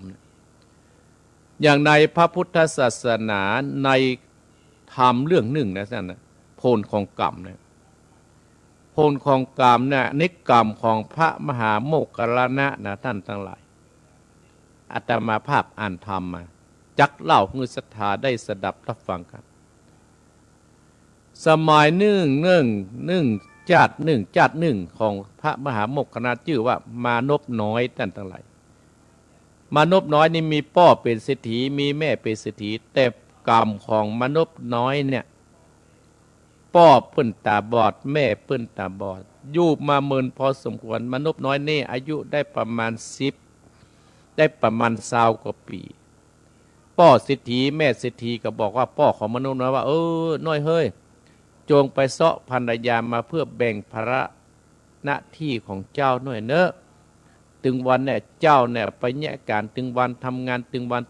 อย่างในพระพุทธศาสนาในธรรมเรื่องหนึ่งนะท่านนะผลของกรรมเนี่ยผลของกรรมเนี่ยนิกรรมของพระมหาโมคคัลลานะนะท่านทั้งหลายอาตมาภาพอ่านธรรมมาจักเล่าเพื่อศรัทธาได้สดับรับฟังกันสมัยหนึ่งจาดหนึ่งของพระมหาโมคคัลลานะชื่อว่ามานพน้อยท่านทั้งหลายมานพน้อยนี่มีพ่อเป็นเศรษฐีมีแม่เป็นเศรษฐีแต่กรรมของมานพน้อยเนี่ยพ่อเปิ้นตาบอดแม่เปิ้นตาบอดอยู่มาเมินพอสมควรมานพน้อยนี่อายุได้ประมาณได้ประมาณ20 กว่าปีพ่อเศรษฐีแม่เศรษฐีก็บอกว่าพ่อของมนุษย์น้อยว่าน้อยเฮ้ยจงไปเสาะภรรยามาเพื่อแบ่งภาระหน้าที่ของเจ้าหน่อยเนอะถึงวันเนี่ยเจ้าเนี่ยไปแย่การถึงวันทำงานถึงวัน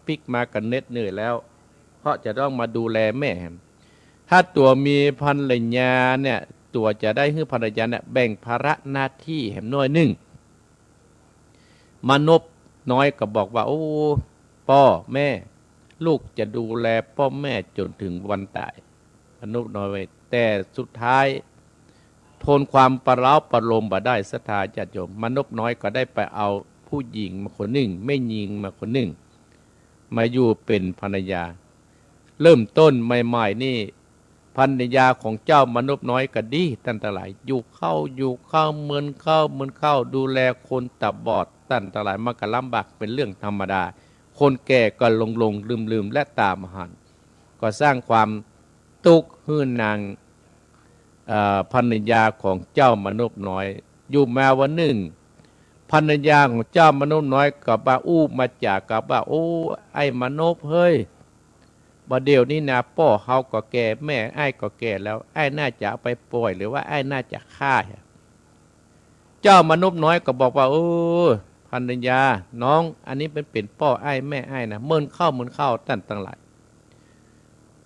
พลิกมากันเน็ดเหนื่อยแล้วเพราะจะต้องมาดูแลแม่ถ้าตัวมีภรรยาเนี่ยตัวจะได้ให้ภรรยาเนี่ยแบ่งภาระหน้าที่แห่งน้อยหนึ่งมนุษย์น้อยก็บอกว่าพ่อแม่ลูกจะดูแลพ่อแม่จนถึงวันตายมนุษย์น้อยไว้แต่สุดท้ายทนความประเล้าประโลมบ่ได้ศรัทธาญาติโยมมนุษย์น้อยก็ได้ไปเอาผู้หญิงมาคนหนึ่งไม่หญิงมาคนหนึ่งมาอยู่เป็นภรรยาเริ่มต้นใหม่ๆนี่ภรรยาของเจ้ามนุษย์น้อยก็ดีตั้งแต่หลายอยู่เข้าเหมือนเข้าดูแลคนตาบอดตั้งแต่หลายมันก็ลำบากเป็นเรื่องธรรมดาคนแก่ก็หลงลืมและตามหันก็สร้างความทุกข์ให้นางภรรยาของเจ้ามนุษย์น้อยอยู่มาวันหนึ่งภรรยาของเจ้ามนุษย์น้อยกับว่ามาจากกับว่าไอ้มนุษย์เฮ้ยบ่เดี๋ยวนี้นะพ่อเขาก็แก่แม่ไอ้ก็แก่แล้วไอ้น่าจะไปปล่อยหรือว่าไอ้น่าจะฆ่าเจ้ามนุษย์น้อยก็บอกว่าภรรยาน้องอันนี้เป็นพ่อไอ้แม่ไอ้นะเมินเข้าตั้งตั้งหลาย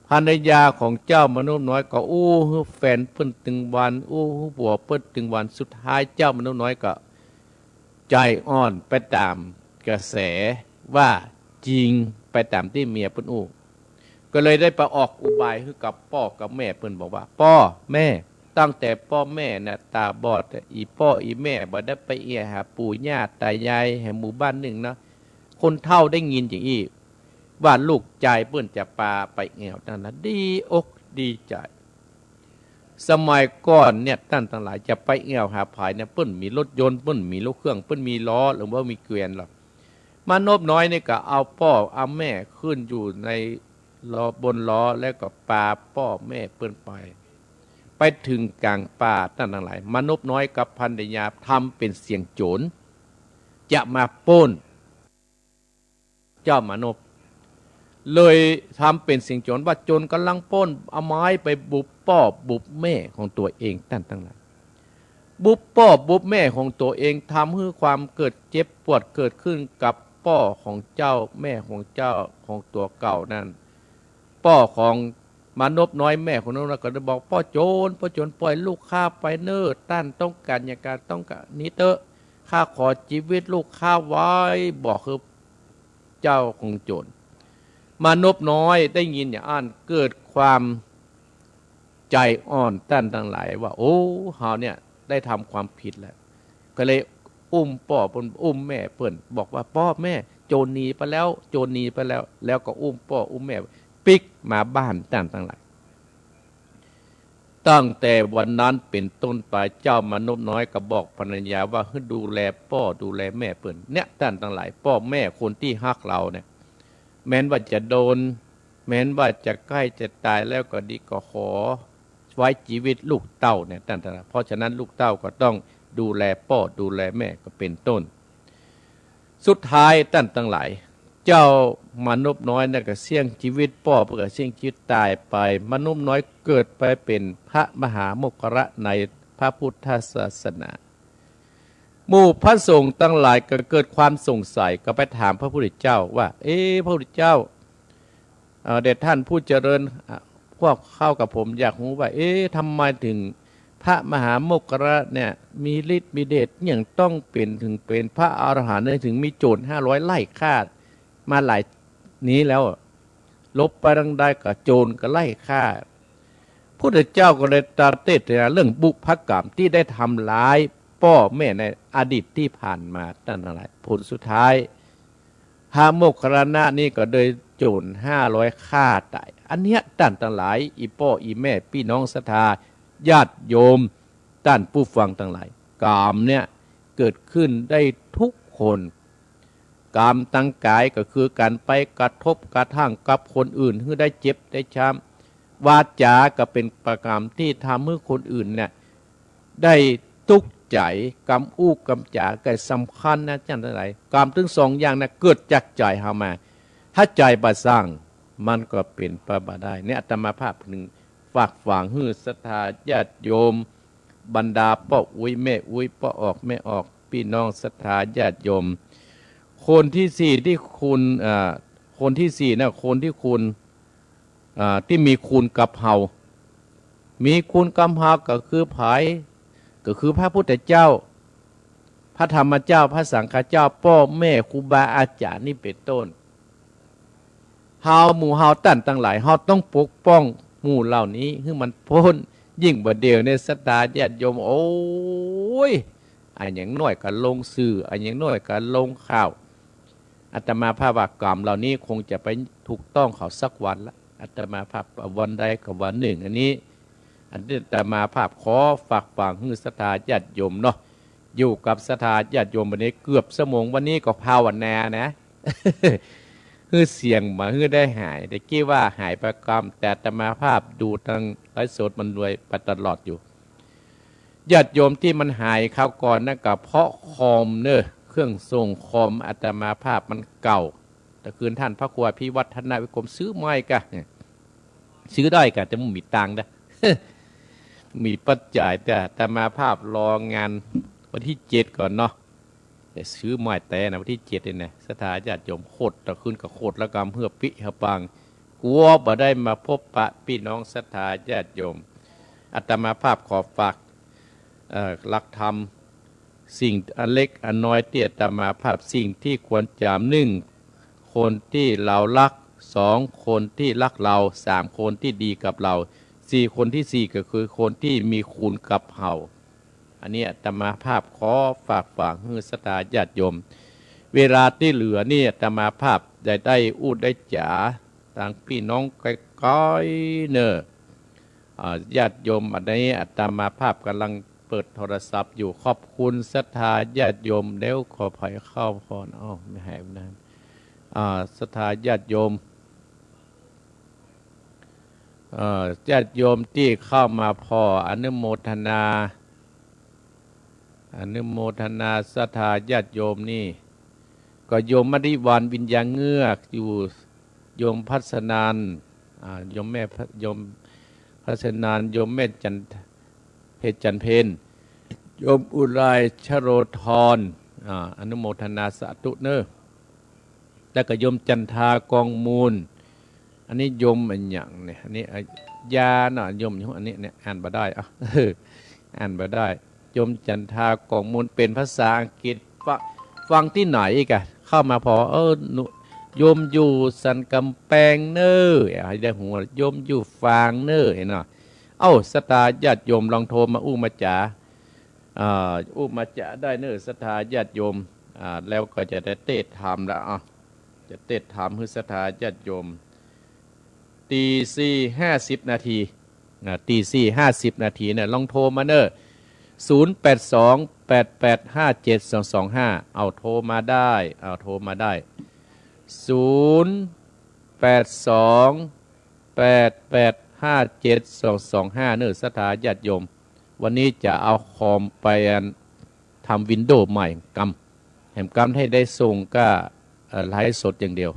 ภรรยาของเจ้ามนุษย์น้อยก็แฟนเปิ้นตึงวันผัวเปิ้นตึงวันสุดท้ายเจ้ามนุษย์น้อยก็ใจอ่อนไปตามกระแสว่าจริงไปตามที่เมียเปิ้นก็เลยได้ไปออกอุบายให้กับพ่อกับแม่เปิ้นบอกว่าพ่อแม่ตั้งแต่พ่อแม่น่ะตาบอดอีพ่ออีแม่บ่ได้ไปเอียหาปู่ย่าตายายแห่งหมู่บ้านหนึ่งนะคนเฒ่าได้ยินอย่างนี้ว่าลูกใจเปิ้นจะปาไปแอวนั่นนะดีอกดีใจสมัยก่อนเนี่ยท่านทั้งหลายจะไปแอวหาผายเนี่ยเปิ้นมีรถยนต์เปิ้นมีรถเครื่องเปิ้นมีล้อหรือว่ามีเกวียนหรอกมานพน้อยนี่ก็เอาพ่อเอาแม่ขึ้นอยู่ในล้อบนล้อแล้วก็ปาพ่อแม่เปิ้นไปถึงกลางป่าท่านทั้งหลายมนุษย์น้อยกับภรรยาทำเป็นเสียงโจรจะมาปล้นเจ้ามนุษย์เลยทำเป็นเสียงโจรว่าโจรกำลังปล้นเอาไม้ไปบุบพ่อบุบแม่ของตัวเองท่านทั้งหลายบุบพ่อบุบแม่ของตัวเองทำให้ความเกิดเจ็บปวดเกิดขึ้นกับพ่อของเจ้าแม่ของเจ้าของตัวเก่านั่นพ่อของมนุษย์น้อยแม่ของน้องก็ได้บอกพ่อโจรปล่อยลูกข้าไปเนิ่นต้านต้องการอย่างการต้องการนี้เตอะข้าขอชีวิตลูกข้าไว้บอกคือเจ้าของโจรมนุษย์น้อยได้ยินอย่างอ่านเกิดความใจอ่อนต้านทั้งหลายว่าเฮาเนี่ยได้ทำความผิดแล้วก็เลยพ่ออุ้มแม่เปิ้นบอกว่าพ่อแม่โจรหนีไปแล้วแล้วก็พ่อแม่ปิกมาบ้านต่างหลายตั้งแต่วันนั้นเป็นต้นไปเจ้ามนุษย์น้อยก็บอกภรรยาว่าให้ดูแลพ่อดูแลแม่เปิ้นเนี่ยต่างหลายพ่อแม่คนที่ฮักเราเนี่ยแม้นว่าจะโดน แม้นว่าจะใกล้จะตายแล้วก็ดีก็ขอไว้ชีวิตลูกเต้าเนี่ยท่านนะเพราะฉะนั้นลูกเต้าก็ต้องดูแลพ่อดูแลแม่ก็เป็นต้นสุดท้ายท่านทั้งหลายเจ้ามนุษย์น้อยนั่นก็เสี่ยงชีวิตพ่อเพื่อเสี่ยงชีวิตตายไปมนุษย์น้อยเกิดไปเป็นพระมหาโมคคระในพระพุทธศาสนาหมู่พระสงฆ์ทั้งหลายก็เกิดความสงสัยก็ไปถามพระพุทธเจ้าว่าพระพุทธเจ้าเด็ดท่านผู้เจริญพวกเข้ากับผมอยากรู้ว่าทำไมถึงพระมหาโมคคระเนี่ยมีฤทธิ์มีเดชอย่างต้องเป็นถึงเป็นพระอรหันต์ถึงมีโจร500ไล่ฆ่ามาหลายนี้แล้วลบไปดังใดกับโจรก็ไล่ฆ่าพระพุทธเจ้าก็เลยตรัสเทศนาเรื่องบุพกรรมที่ได้ทำร้ายพ่อแม่ในอดีตที่ผ่านมาตั้งหลายผลสุดท้ายพระโมคคัลลานะนี่ก็โดยโจร500ฆ่าตายอันเนี้ยท่านทั้งหลายอีพ่ออีแม่พี่น้องศรัทธาญาติโยมท่านผู้ฟังทั้งหลายกามเนี่ยเกิดขึ้นได้ทุกคนกามตั้งกายก็คือการไปกระทบกระทั่งกับคนอื่นให้ได้เจ็บได้ช้ำวาจาก็เป็นประกรรมที่ทำให้คนอื่นเนี่ยได้ทุกข์ใจกรรมอู้กรรมจ๋าก็สำคัญนะท่านทั้งหลายกรรมทั้งสองอย่างนะเกิดจากใจเฮามาถ้าใจบาสร้างมันก็เป็นไปบ่ได้เนี่ยอาตมาภาพหนึ่งฝากฝังให้ศรัทธาญาติโยมบรรดาพ่ออุ้ยแม่อุ้ยพ่อออกแม่ออกพี่น้องศรัทธาญาติโยมคนที่สี่ที่คุณคนที่สี่นะคนที่คุณที่มีคุณกับเฮามีคุณกับเฮาก็คือไผก็คือพระพุทธเจ้าพระธรรมเจ้าพระสังฆเจ้าพ่อแม่ครูบาอาจารย์นี่เป็นต้นเฮาหมู่เฮาตั้นตั้งหลายเฮาต้องปกป้องหมู่เหล่านี้ให้มันพ้นยิ่งบ่เดียวในศรัทธาญาติโยมโอ้ยอันอย่างน้อยก็ลงสื่ออันอย่างน้อยก็ลงข่าวอาตมาภาพว่ากรรมเหล่านี้คงจะไปถูกต้องเขาสักวันละอาตมาภาพวันใดกับวันหนึ่งอันนี้อาตมาภาพขอฝากฝังให้ศรัทธาญาติโยมเนาะอยู่กับศรัทธาญาติโยมวันนี้เกือบชั่วโมงวันนี้ก็ภาวนานะคือเสียงมาคือได้หายแต่กี้ว่าหายประกรรมแต่อาตมาภาพดูทางไลฟ์สดมันรวยไปตลอดอยู่ญาติโยมที่มันหายข้าวก่อนนั่นก็เพราะคอมเนอะเครื่องส่งคอมอาตมาภาพมันเก่าแต่คืนท่านพระครูพิวัฒนาวิกรมซื้อไม่กะซื้อได้กะแต่มันมีตังค์นะ มีปัจจัยแต่อาตมาภาพรองานวันที่7ก่อนเนาะแต่ซื้อไม้แต่นะวันที่7เนี่ยสถาญาติโยมโคตรตะขึ้นกับโคตรละกรรมเพื่อปิหปังกลัวบ่ได้มาพบปะพี่น้องศรัทธาญาติโยมอาตมาภาพขอฝากหลักธรรมสิ่งอันเล็กอันน้อยที่อาตมาภาพสิ่งที่ควรจำ1คนที่เรารัก2คนที่รักเรา3คนที่ดีกับเรา4คนที่4ก็คือคนที่มีคุณกับเฮาอันนี้อาตมาภาพขอฝากฝังให้ศรัทธาญาติโยมเวลาที่เหลือนี่อาตมาภาพได้อูดได้จ๋าต่างพี่น้องใกล้ๆเนอะญาติโยมอันนี้อาตมาภาพกำลังเปิดโทรศัพท์อยู่ขอบคุณศรัทธาญาติโยมเดี๋ยวขอภัยเข้าพรไม่หายนานศรัทธาญาติโยมญาติโยมที่เข้ามาพออนุโมทนาศรัทธาญาติโยมนี่ก็โยมมริวานวิญญาเงือกอยู่โยมพัฒนานโยมแม่โยมพัฒนานโยมแม่จันเพชรจันเพนโยมอุไรชโรธรอนุโมทนาสาธุเนอแล้วก็โยมจันทากองมูลอันนี้โยมอันอย่างเนี่ยอันนี้ยาหน่ะโยมอันนี้เนี่ยอ่านมาได้อ่านมาได้โยมจันทากองมูลเป็นภาษาอังกฤษฟังที่ไหนอีกอะเข้ามาพอโยมอยู่สันกำแพงเนอได้หัวโยมอยู่ฟางเนอเห็นเนาะศรัทธาญาติโยมลองโทรมาอู้มาจ๋ามาจ๋าได้เนอศรัทธาญาติโยมแล้วก็จะได้เทศธรรมแล้วจะเทศธรรมให้ศรัทธาญาติโยมตี4:50 นาทีตี4:50 นาทีเนี่ยลองโทรมาเนอ0828857225โทรมาได้โทรมาได้0828857225 0828857225เนื้อสถาญาติโยมวันนี้จะเอาคอมไปทำวินโดว์ใหม่แหมกำให้ได้ส่งก็ไลฟ์สดอย่างเดียว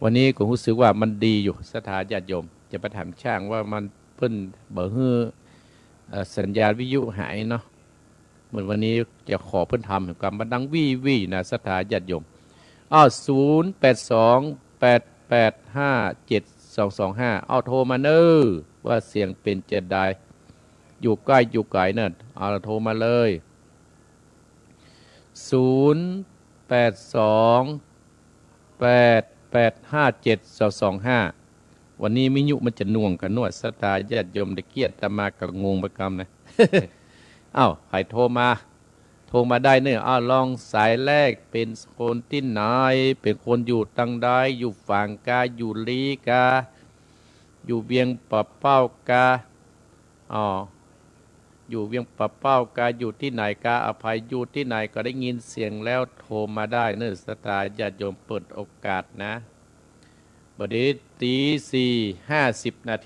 วันนี้ผมรู้สึกว่ามันดีอยู่สถาญาติโยมจะไปถามช่างว่ามันเพิ่นเบอร์ฮื้อสัญญาณวิทยุหายเนาะเหมือนวันนี้จะขอเพิ่นทำกับมันดังวี่นะสถาญาติโยม0828857225เอาโทรมาเนอว่าเสียงเป็นเจ็ดได้อยู่ใกล้อยู่ไกลนั่นเอาโทรมาเลย0828857225วันนี้มิยุมันจะน่วงกันนวดสถาญาติโยมได้เกียรติแต่มากับงงประกรรมนะ อ้าวใครโทรมาได้เนี่ยอ้าวลองสายแรกเป็นคนที่ไหนเป็นคนอยู่ตังใดอยู่ฝั่งกาอยู่ลีกาอยู่เวียงปะเป้ากาอยู่เวียงปะเป้ากาอยู่ที่ไหนกาอภัยอยู่ที่ไหนก็ได้ยินเสียงแล้วโทรมาได้เนื้อสตาญาติโยมเปิดโอกาสนะบัดนี้ตี4:50ญาติ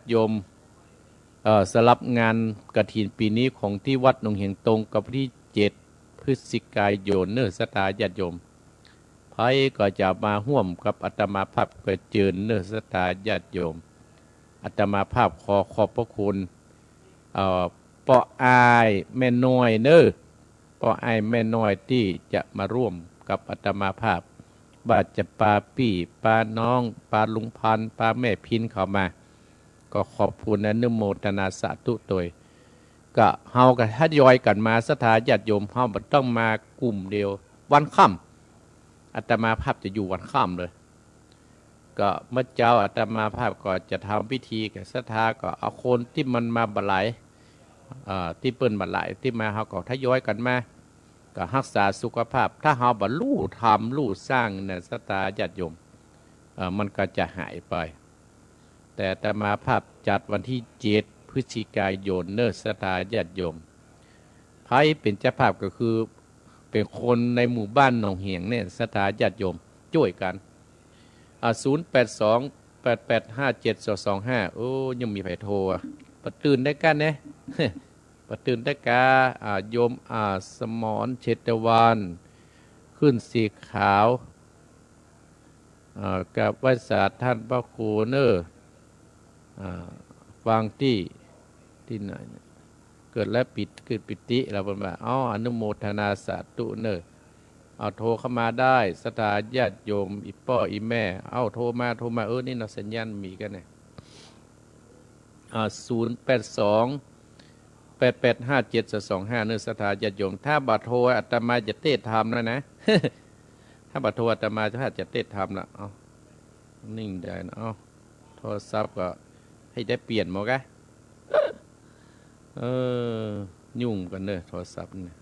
โยมสลับงานกฐินปีนี้ของที่วัดหนองเหียงตรงกับที่7 พฤศจิกายนเนื้อสตาญาติโยมไพ่ก็จะมาห่วมกับอาตมาภาพกระเจิญเนื้อสตาญาติโยมอาตมาภาพขอบพระคุณปออายแม่น้อยเนอปออายแม่น้อยที่จะมาร่วมกับอาตมาภาพบาดจะปาปี่ปาน้องปาลุงพันปาแม่พินเข้ามาก็ขอบคุณอนุโมทนาสาธุโดยก็เฮากับทยอยกันมาสถาญาติโยมเฮาบ่ต้องมากลุ่มเดียววันค่ำอาตมาภาพจะอยู่วันค่ำเลยก็เมื่อเจ้าอาตมาภาพก็จะทำพิธีกับศรัทธาก็เอาคนที่มันมาบัดไหลที่เปิ้นบัดไหลที่มาเฮาก็ทยอยกันมาก็รักษาสุขภาพถ้าเฮาบ่รู้ทำรู้สร้างเนี่ยศรัทธาญาติโยมมันก็จะหายไปแต่อาตมาภาพจัดวันที่7 พฤศจิกายนเนอศรัทธาญาติโยมไผเป็นเจ้าภาพก็คือเป็นคนในหมู่บ้านหนองเหียงเนี่ยศรัทธาญาติโยมช่วยกัน0828857225โอ้ยังมีไผโทรประตื่นได้กันเนี่ย ประตื่นได้กาโยมสมรเชตวันขึ้นสีขาวกับวิสาท่านพระครูเนอฟังที่ไหนเกิดและเกิดปิติเราเป็นแบบอนุโมทนาสาธุเนอเอาโทรเข้ามาได้สถาญาติโยมอีพ่ออีแม่โทรมานี่เราสัญญาณมีกันเนี่ย0828857225เนื้อสถาญาติโยมถ้าบัตรโทรอาตมาจะเทศธรรมแล้วนะ ถ้าบัตรโทรอาตมาจะเทศธรรมละนิ่งได้นะโทรศัพท์ก็ให้ได้เปลี่ยนหมดกะยุ่งกันเนอะโทรศัพท์เนี่ย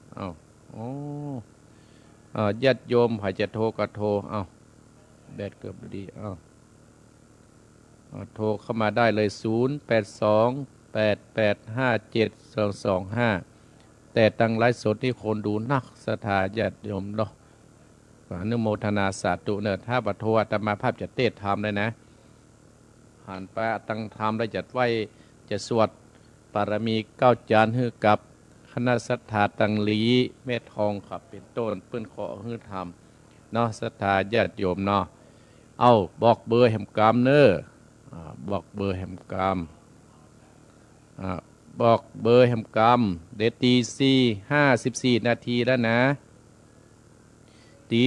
ญาติโยมใครจะโทรก็โทรแบตเกือบดีโทรเข้ามาได้เลย0828857225แต่ตั้งไลฟ์สดที่คนดูนักศรัทธาญาติโยมเนาะอนุโมทนาสาธุเนอะถ้าบัตรโทรอาตมาภาพจะเทศธรรมเลยนะหันไปตั้งธรรมแล้วจัดไว้จะสวดปารมี9 จานให้กับคณะศรัทธาตังลีแม่ทองขับเป็นต้นเปิ้นขอฮื้อธรรมเนาะศรัทธาญาติโยมเนาะบอกเบอร์แห่งกรรมเนอะบอกเบอร์แห่งกรรมบอกเบอร์แห่งกรรมเดี๋ยวตี 4:54 นาทีแล้วนะตี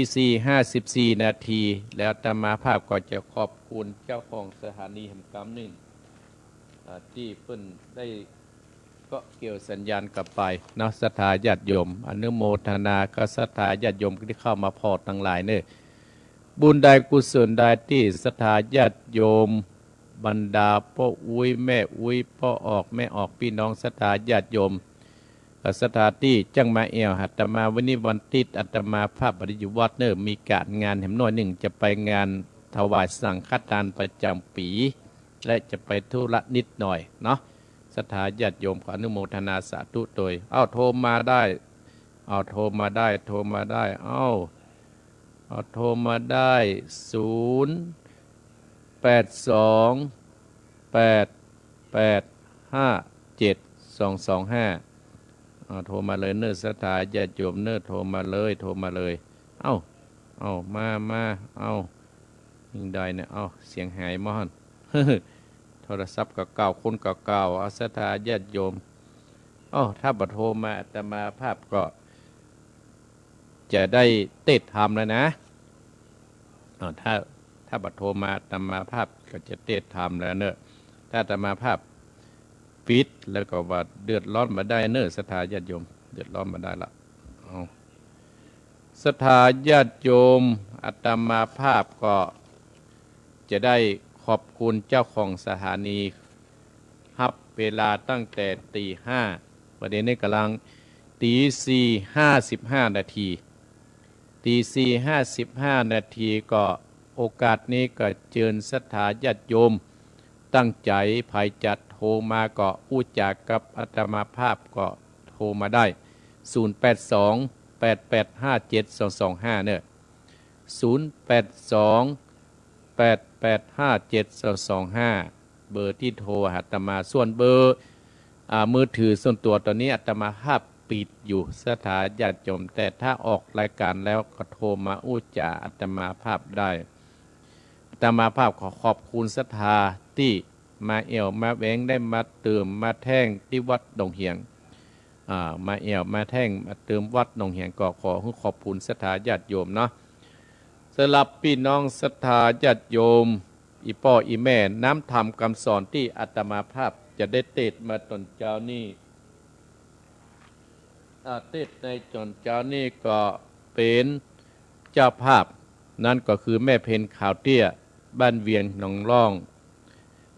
4:54 นาทีแล้วอาตมาภาพก็จะขอบคุณเจ้าของสถานีแห่งกรรมนี่ที่เพิ่นได้ก็เกี่ยวสัญญาณกลับไปเนาะศรัทธาญาติโยมอนุโมทนาก็ศรัทธาญาติโยมที่เข้ามาพอทั้งหลายเนี่ยบุญใดกุศลใดที่ศรัทธาญาติโยมบรรดาพ่ออุ้ยแม่อุ้ยพ่อออกแม่ออกพี่น้องศรัทธาญาติโยม สถานที่จังมาเอวหัตมาวันนี้วันติดอัตมาภาพปฏิยุวัดเนอมีการงานแหมน้อยหนึ่งจะไปงานถวายสังฆทานประจำปีและจะไปธุระนิดหน่อยเนาะสถาญาติโยมขออนุโมทนาสาธุโดยโทรมาได้โทรมาได้โทรมาได้โทรมาได้082 885 7225โทรมาเลยเนอสถาญาติโยมเนอโทรมาเลยโทรมาเลยมายิ่งใดเนี่ยเสียงหายมอน โทรศัพท์ก็เก่าคนก็เก่าสถาญาติโยมถ้าบัดโทรมาอาตมาภาพก็จะได้เตะทำแล้วนะถ้าบัดโทรมาอาตมาภาพก็จะเตะทำแล้วเนอะถ้าอาตมาภาพปิดแล้วก็ว่าเดือดร้อนมาได้เนอะศรัทธาญาติโยมเดือดร้อนมาได้ละศรัทธาญาติโยมอาตมาภาพก็จะได้ขอบคุณเจ้าของสถานีฮับเวลาตั้งแต่ตี 5ประเด็นนี้กำลังตี 4:55 นาทีตี 4:55 นาทีก็โอกาสนี้ก็เชิญศรัทธาญาติโยมตั้งใจภัยจัดโทรมาก็อู้จากกับอาตมาภาพก็โทรมาได้082 885 7225เนี่ย082 885 7225เบอร์ที่โทรอาตมาส่วนเบอร์มือถือส่วนตัวตอนนี้อาตมาภาพปิดอยู่สถาญาติโยมแต่ถ้าออกรายการแล้วก็โทรมาอู้จาอาตมาภาพได้อาตมาภาพขอบคุณศรัทธาที่มาเอวมาแหวงได้มาเติมมาแท่งที่วัดดงเหียงมาเอวมาแท่งมาเติมวัดดงเหียงก็ขอบคุณศรัทธาญาติโยมเนาะสำหรับพี่น้องศรัทธาญาติโยมอีพ่ออีแม่น้ำธรรมคำสอนที่อาตมาภาพจะได้เทศมาตอนเช้านี้เทศในตอนเช้านี้ก็เป็นเจ้าภาพนั่นก็คือแม่เพ็ญขาวเตี้ยบ้านเวียงหนองร่อง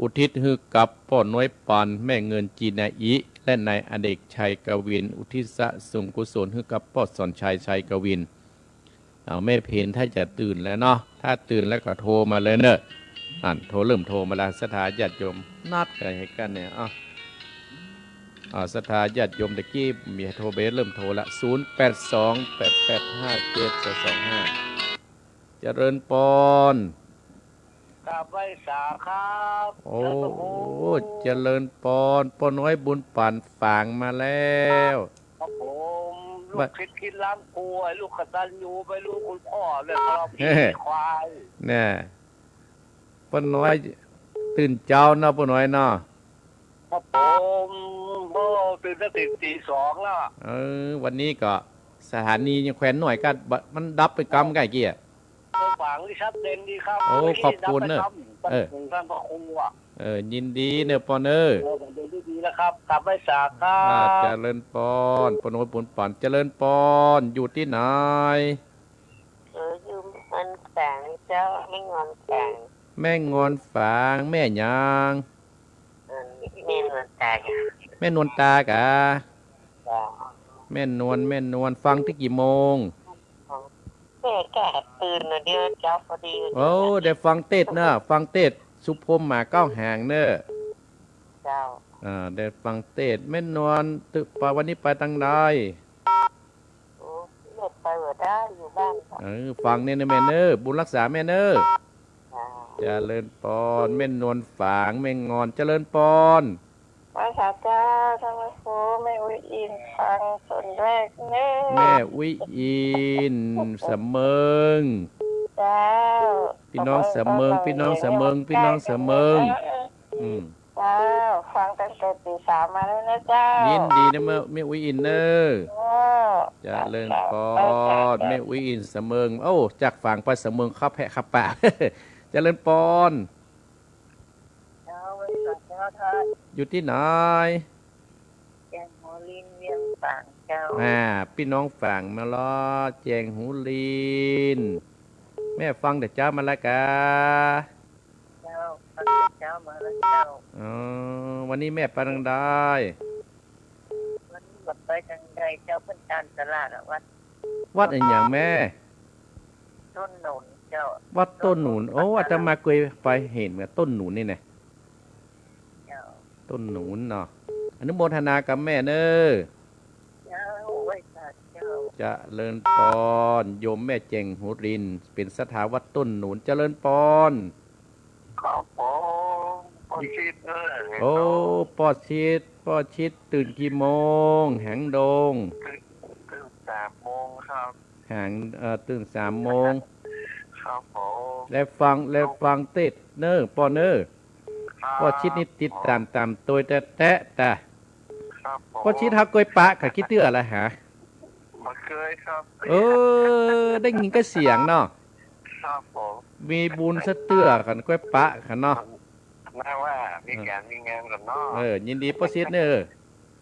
อุทิศให้กับพ่อน้อยปานแม่เงินจีนาอิและนายอเนกชัยกวินอุทิศส่งกุศลให้กับพ่อสอนชัยชัยกวินแม่เพนถ้าจะตื่นแล้วเนาะถ้าตื่นแล้วก็โทรมาเลยเนอะเริ่มโทรมาแล้วศรัทธาญาติโยมนัดกันให้กันเนี่ยศรัทธาญาติโยมตะกี้มีโทรเบสเริ่มโทรละ082 885 7225เจริญปอนกับไว้สาครับโอ้เจริญปอนป้อน้อยบุญปั่นฝางมาแล้วครับผมลูกคิดล้างกลัวลูกกตัญญูไปลูกคุณพ่อเลยครับพี่ควายเนี่ยป้อน้อยตื่นเจ้าเนาะป้อน้อยเนาะครับผมตื่นตั้งแต่ตี 2แล้ววันนี้ก็สถานียังแขวนหน่อยก็มันดับไปกำไก่เกี้ยฝังที่ชัดเจนดีครับขอบคุณเนอะท่านพระครูยินดีเนอะปอนดีแล้วครับกลับไว้สาครับเจริญปอนปนโอยปุนปั่นเจริญปอนอยู่ที่ไหนอยู่มันแฝงเจ้าไม่งอนแฝงแม่งอนฝางแม่ยางแม่นวลตาแม่นวลตากะแม่นวลฟังที่กี่โมงแม่แก่ตื่นนะเดียวเจ้าพอดีได้ฟังเต็ดเนอะฟังเต็ดสุพมมาเก้าหางเนอะเจ้าได้ฟังเต็ดแม่นวลตึกปวันนี้ไปทางใดเด็กไปหัวได้อยู่บ้านฟังเนี่ยนะแม่เนอบุญรักษาแม่เนอเจริญปอนแม่นวลฝางแม่งอนเจริญปอนพระเจ้าธรรมโสแม่วิอินฟังส่วนแรกเน่แม่วิอินเสมิงเจ้าพี่น้องเสมิงพี่น้องเสมิงพี่น้องเสมิงเจ้าฟังตั้งแต่ตี 3มาแล้วนะเจ้ายินดีนะแม่วิอินเนอเจริญปอนแม่วิอินเสมิงจากฝั่งไปเสมิงข้าแพะข้าป่าเจริญปอนอยู่ที่ไหนแจงหูลินเวียงฝั่งเจ้าพี่น้องฝั่งมาล้อแจงหูลินแม่ฟังแต่เจ้ามาแล้วกะเจ้าฟังแต่เจ้ามาแล้วเจ้าวันนี้แม่ไปทางใดวันนี้แบบไป จังใดเจ้าเพิ่นการตลาดวัดวัดอย่างแม่ต้นหนุนเจ้าวัดต้นหนุนโอ้อาตมาเคยไปเห็นเหมือนต้นหนุนนี่ไงต้นหนุนเนาะอนุโมทนากับแม่เนอเจริญพรโยมแม่เจงหูรินเป็นสถาวัดต้นหนุนเจริญพรครับผมปอชิดโอ้ปอชิดตื่นกี่โมงหางดงตื่น3 โมงครับหางตื่น3 โมงครับผมแล้วฟังติดเนอปอเนอปอชิดนี่ติดตามตัวแต่ปอชิดฮักกวยปะกับคิดเตื้ออะไรฮะมาเคยครับได้ยินก็เสียงเนาะครับผมมีบุญสะเตื้อกันกวยปะกันเนาะน่าว่ามีการมีงานกันเนาะยินดีปอชิดเนอ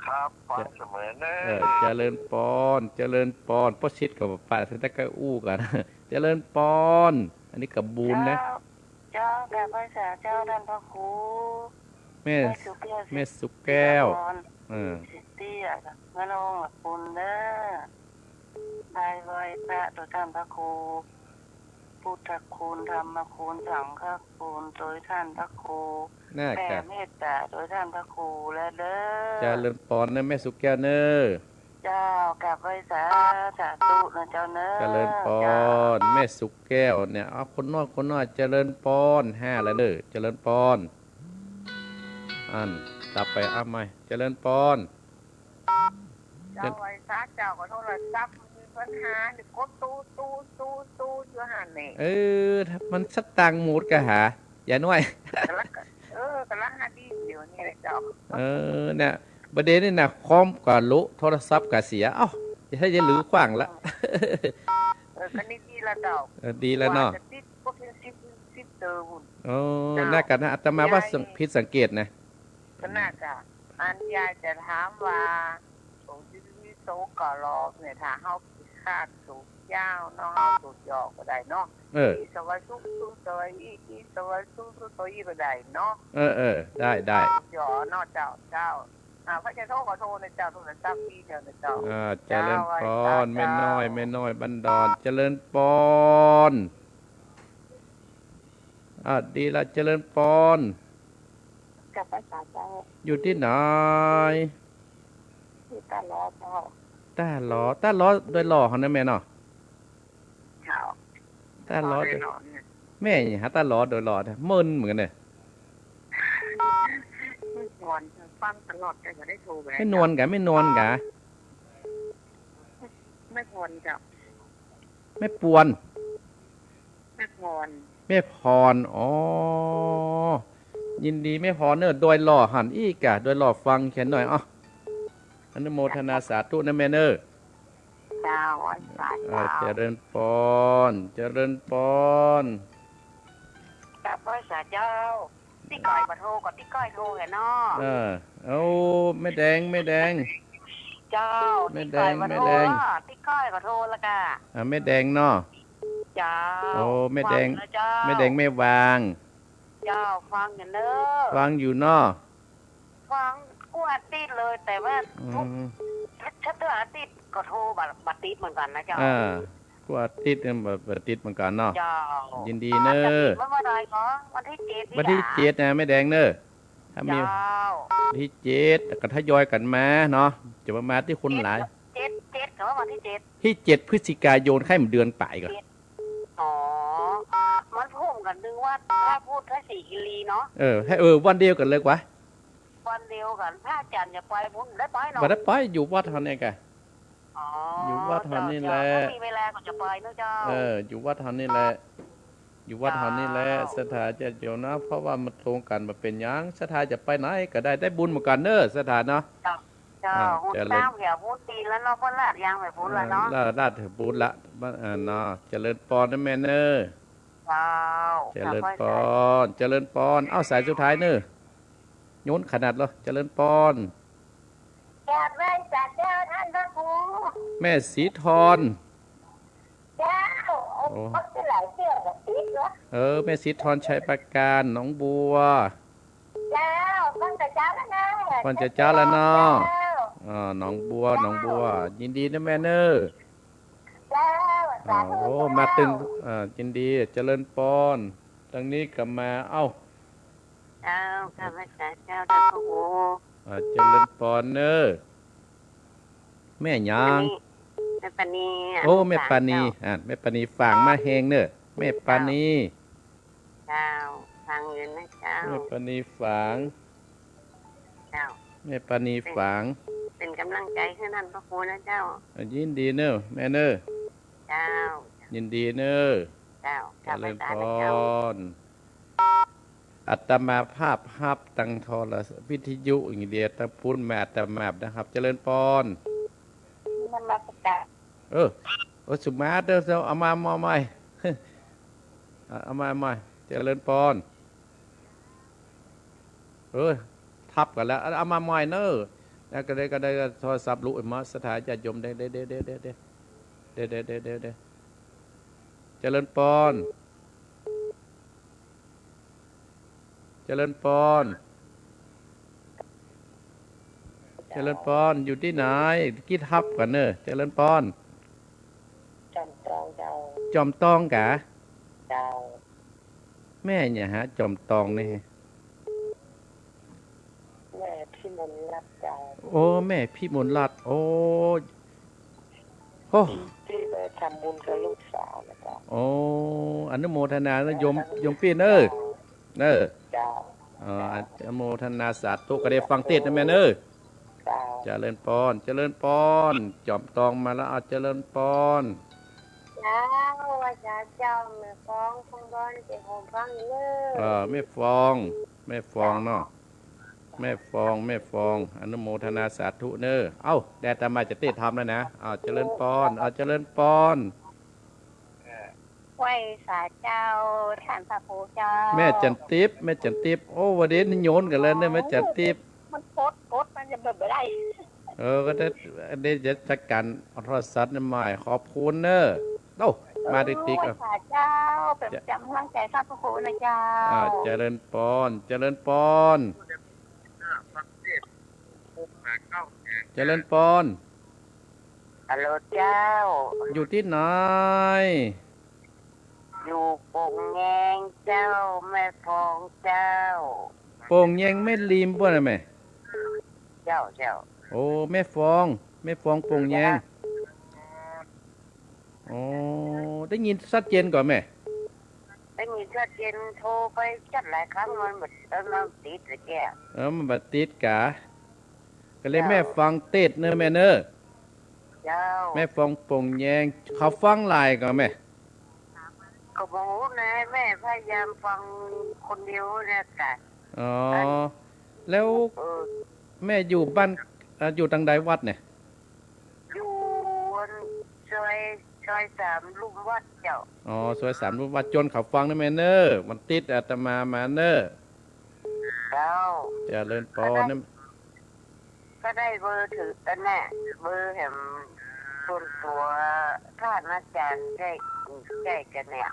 ครับฟังเสมอเนอเจริญปอนปอชิดกับปะสันตะกะอู้กันเจริญปอนอันนี้กับบุญนะเจ้าแก่ภาษาเจ้าท่านพระครูแม่สุกแก้วสิเตี้ยเมื่อลงหลักคุณเด้อได้ไว้พระตัวท่านพระครูพุทธคุณธรรมคุณสังฆคุณโดยท่านพระครูแม่เมตตาโดยท่านพระครูและเด้อเจริญปอนนะแม่สุกแก้วเนอเจ้ากราบไหว้สาธุนะเจ้าเนอเจริญปอนแม่สุกแก้วเนี่ยเอาคนน้อยเจริญปอน5แล้วเด้อเจริญปอนอันตับไปอ้าไม่เจริญปอนเจ้าไว้ซะเจ้าก็โทรศัพท์มีปัญหาหรือกดตู้อยู่หันนี่มันสตังค์หมดกะหาอย่าน้อยกำลังหาดีเดี๋ยวนี้เจ้าเนี่ยประเด็นนี่นะคอมกับลุโทรศัพท์กับเสียถ้าจะหรือขวางละก็นี่ดีละเจ้าดีแล้วเนาะน่ากันนะอาตมาว่าผิดสังเกตนะก็น่าจะอันยายจะถามว่าโซกอรอบเนี่ยถ้าเฮาคาดสูงยาวเนาะเฮาสูงยอกก็ได้เนาะสวัสดิ์สู้สวัสดิ์สวัสดิ์สู้ก็ได้เนาะได้ยอเนาะเจ้าพระเจ้าโทรขอโทษในเจ้าโทรศัพท์พี่เดียวในเจ้าเจริญพรไม่น้อยบันดอนเจริญพรดีละเจริญพรกับภาษาเจ้าอยู่ที่ไหนที่ตาล้อเจ้าตาล้อโดยหล่อเขานะแม่เนาะตาล้อแม่เนี่ยฮะตาล้อโดยหล่อแท้มึนเหมือนกันเลยฟังตลอดกันจะได้โทรไปไม่นวลกะไม่พรจ้ะไม่ปวนแม่พรยินดีแม่พรเนอะโดยหล่อหันอีกะโดยหล่อฟังแค่หน่อยอนุโมทนาสาธุนะแม่เนอเจ้าวันสายเจริญพรกับพระสาเจ้าที่ก้อยมาโทรกับที่ก้อยโทรแกเนาะไม่แดงเจ้าไม่แดงที่ก้อยก็โทรละกะไม่แดงเนาะเจ้าไม่แดงไม่วางเจ้าฟังอย่างเนอะฟังอยู่เนาะฟังกูอาทิตย์เลยแต่ว่าถ้าเธออาทิตย์ก็โทรบัตรติดเหมือนกันนะเจ้ากูอาทิตย์บัตรติดเหมือนกันเนาะยินดีเนอะวันไหนเนาะวันที่7นะไม่แดงเนอะถ้ามีที่7ก็ทยอยกันมาเนาะจะมาที่คนหลาย7กับวันที่7พฤศจิกายนให้มันเดือนปลายก่อนมันพุ่มกันนึงว่าถ้าพูดถ้า4กิลีเนาะให้วันเดียวกันเลยกว่าวันเดียวกันพระอาจารย์จะไปพุ่นได้ไปเนาะได้ไปอยู่วัดเท่านี้กันอยู่วัดเท่านี้แหละมีเวลาก็จะไปเนาะเจ้าอยู่วัดเท่านี้แหละสถาจะเดี๋ยวนะเพราะว่ามันตรงกันมาเป็นยังสถาจะไปไหนก็ได้บุญเหมือนกันเนอะสถาเนาะหุ่นตั้งแถวพุทธีแล้วเนาะเพิ่นลาดยางไปพุทธละเนาะลาดถึงพุทธละเนาะเจริญพรนะแม่เนอเจริญพรสายสุดท้ายเนอะโยนขนาดเหรอเจริญพรแก่แม่จัดเจ้าท่านพระครูแม่สีทรเจ้าเขาจะไหลเสื้อกับติ๊กเหรอแม่สีทรชัยประการหนองบัวเจ้าฟังแต่เจ้าแล้วนะฟังแต่เจ้าแล้วเนาะ หนองบัวหนองบัวยินดีนะแม่เนอเจ้าสาธุ โอ้มาตึงยินดีเจริญปอนตั้งนี้กลับมาเอ้าเจ้าข้าพเจ้าเจ้าท่านพระครูเจริญปอนเนอแม่ยางแม่ปานีโอ้แม่ปานีแม่ปานีฝางมาแหงเนอแม่ปานีเจ้าฟังเงินนะเจ้าแม่ปานีฝางเจ้าแม่ปานีฝางเป็นกำลังใจให้ท่านพระครูนะเจ้ายินดีเนอแม่เนอเจ้ายินดีเนอเจ้าเจริญพรอัตมาภาพฮับตังทรวิทยุอย่างเดียวตะพูนแม่แต่แมบนะครับเจริญพรมันมาประกาศสุมาเด้อเอามาใหม่เอามาใหม่เจริญพรทับกันแล้วเอามาใหม่เนอะแล้วก็ได้โทรศัพท์ลุมาสถานญาติโยมเด้เจริญพรเจริญพรเจริญพรอยู่ที่ไหนกี่ทับกันเนอะเจริญพรจอมตองเจ้าจอมตองกะเจ้าแม่เนี่ยฮะจอมตองนี่แม่พี่มนรัตเจ้าโอ้แม่พี่มนรัตโอ้ที่ไปทำบุญกับลูกสาวนะเจ้าโอ้อนุโมทนานะโยมพี่เนอเจ้าอนุโมทนาสาธุก็ได้ฟังเทศน์นะแม่เนอเจริญพรเจริญพรจอมตองมาแล้วเจริญพรเจ้าว่าเจ้าแม่ฟองคงร้อนเจ็บหัวฟังเลยแม่ฟองเนาะแม่ฟองอนุโมทนาสาธุเนอเอ้าแดดตามาจะเทศน์ทำแล้วนะเจริญพรเจริญพรไหว้สาเจ้าท่านพระครูเจ้าแม่จันทิพย์โอ้วันนี้โยนกันเลยเนี่ยแม่จันทิพย์มันโคตรมันจะเบิดไปได้ก็ได้จะจัดการโทรศัพท์ใหม่ขอบคุณเนอมาติ๊กสาเจ้าเป็นจำลังใจท่านพระครูนะเจ้าเจริญพรเจริญพรฮัลโหลเจ้าอยู่ที่ไหนอยู่โป่งแยงเจ้าแม่ฟองเจ้าโป่งแยงแม่ริมป่ะนะแม่เจ้าโอ้แม่ฟองโป่งแยงโอ้ได้ยินชัดเจนก่อนแม่ได้ยินชัดเจนโทรไปจัดหลายครั้งมันแบบมันติดเลยแกมันแบบติดกะก็เลยแม่ฟังเทศน์เนอะแม่เนอะเจ้าแม่ฟองโป่งแยงเขาฟังลายก่อนแม่ก็บอกนะแม่พยายามฟังคนเดียวเนี่ยค่ะแล้วแม่อยู่บ้านอยู่ทางใดวัดเนี่ยอยู่ซอย3ลุ่มวัดเจ้าซอย3ลุ่มวัดจนเขาฟังนะแม่เนอมันติดอาตมาเนอเจ้าจะเลินปอนะก็ได้เบอร์ถือกันแน่เบอร์แห่งส่วนตัวท่านอาจารย์ได้กันเนี่ย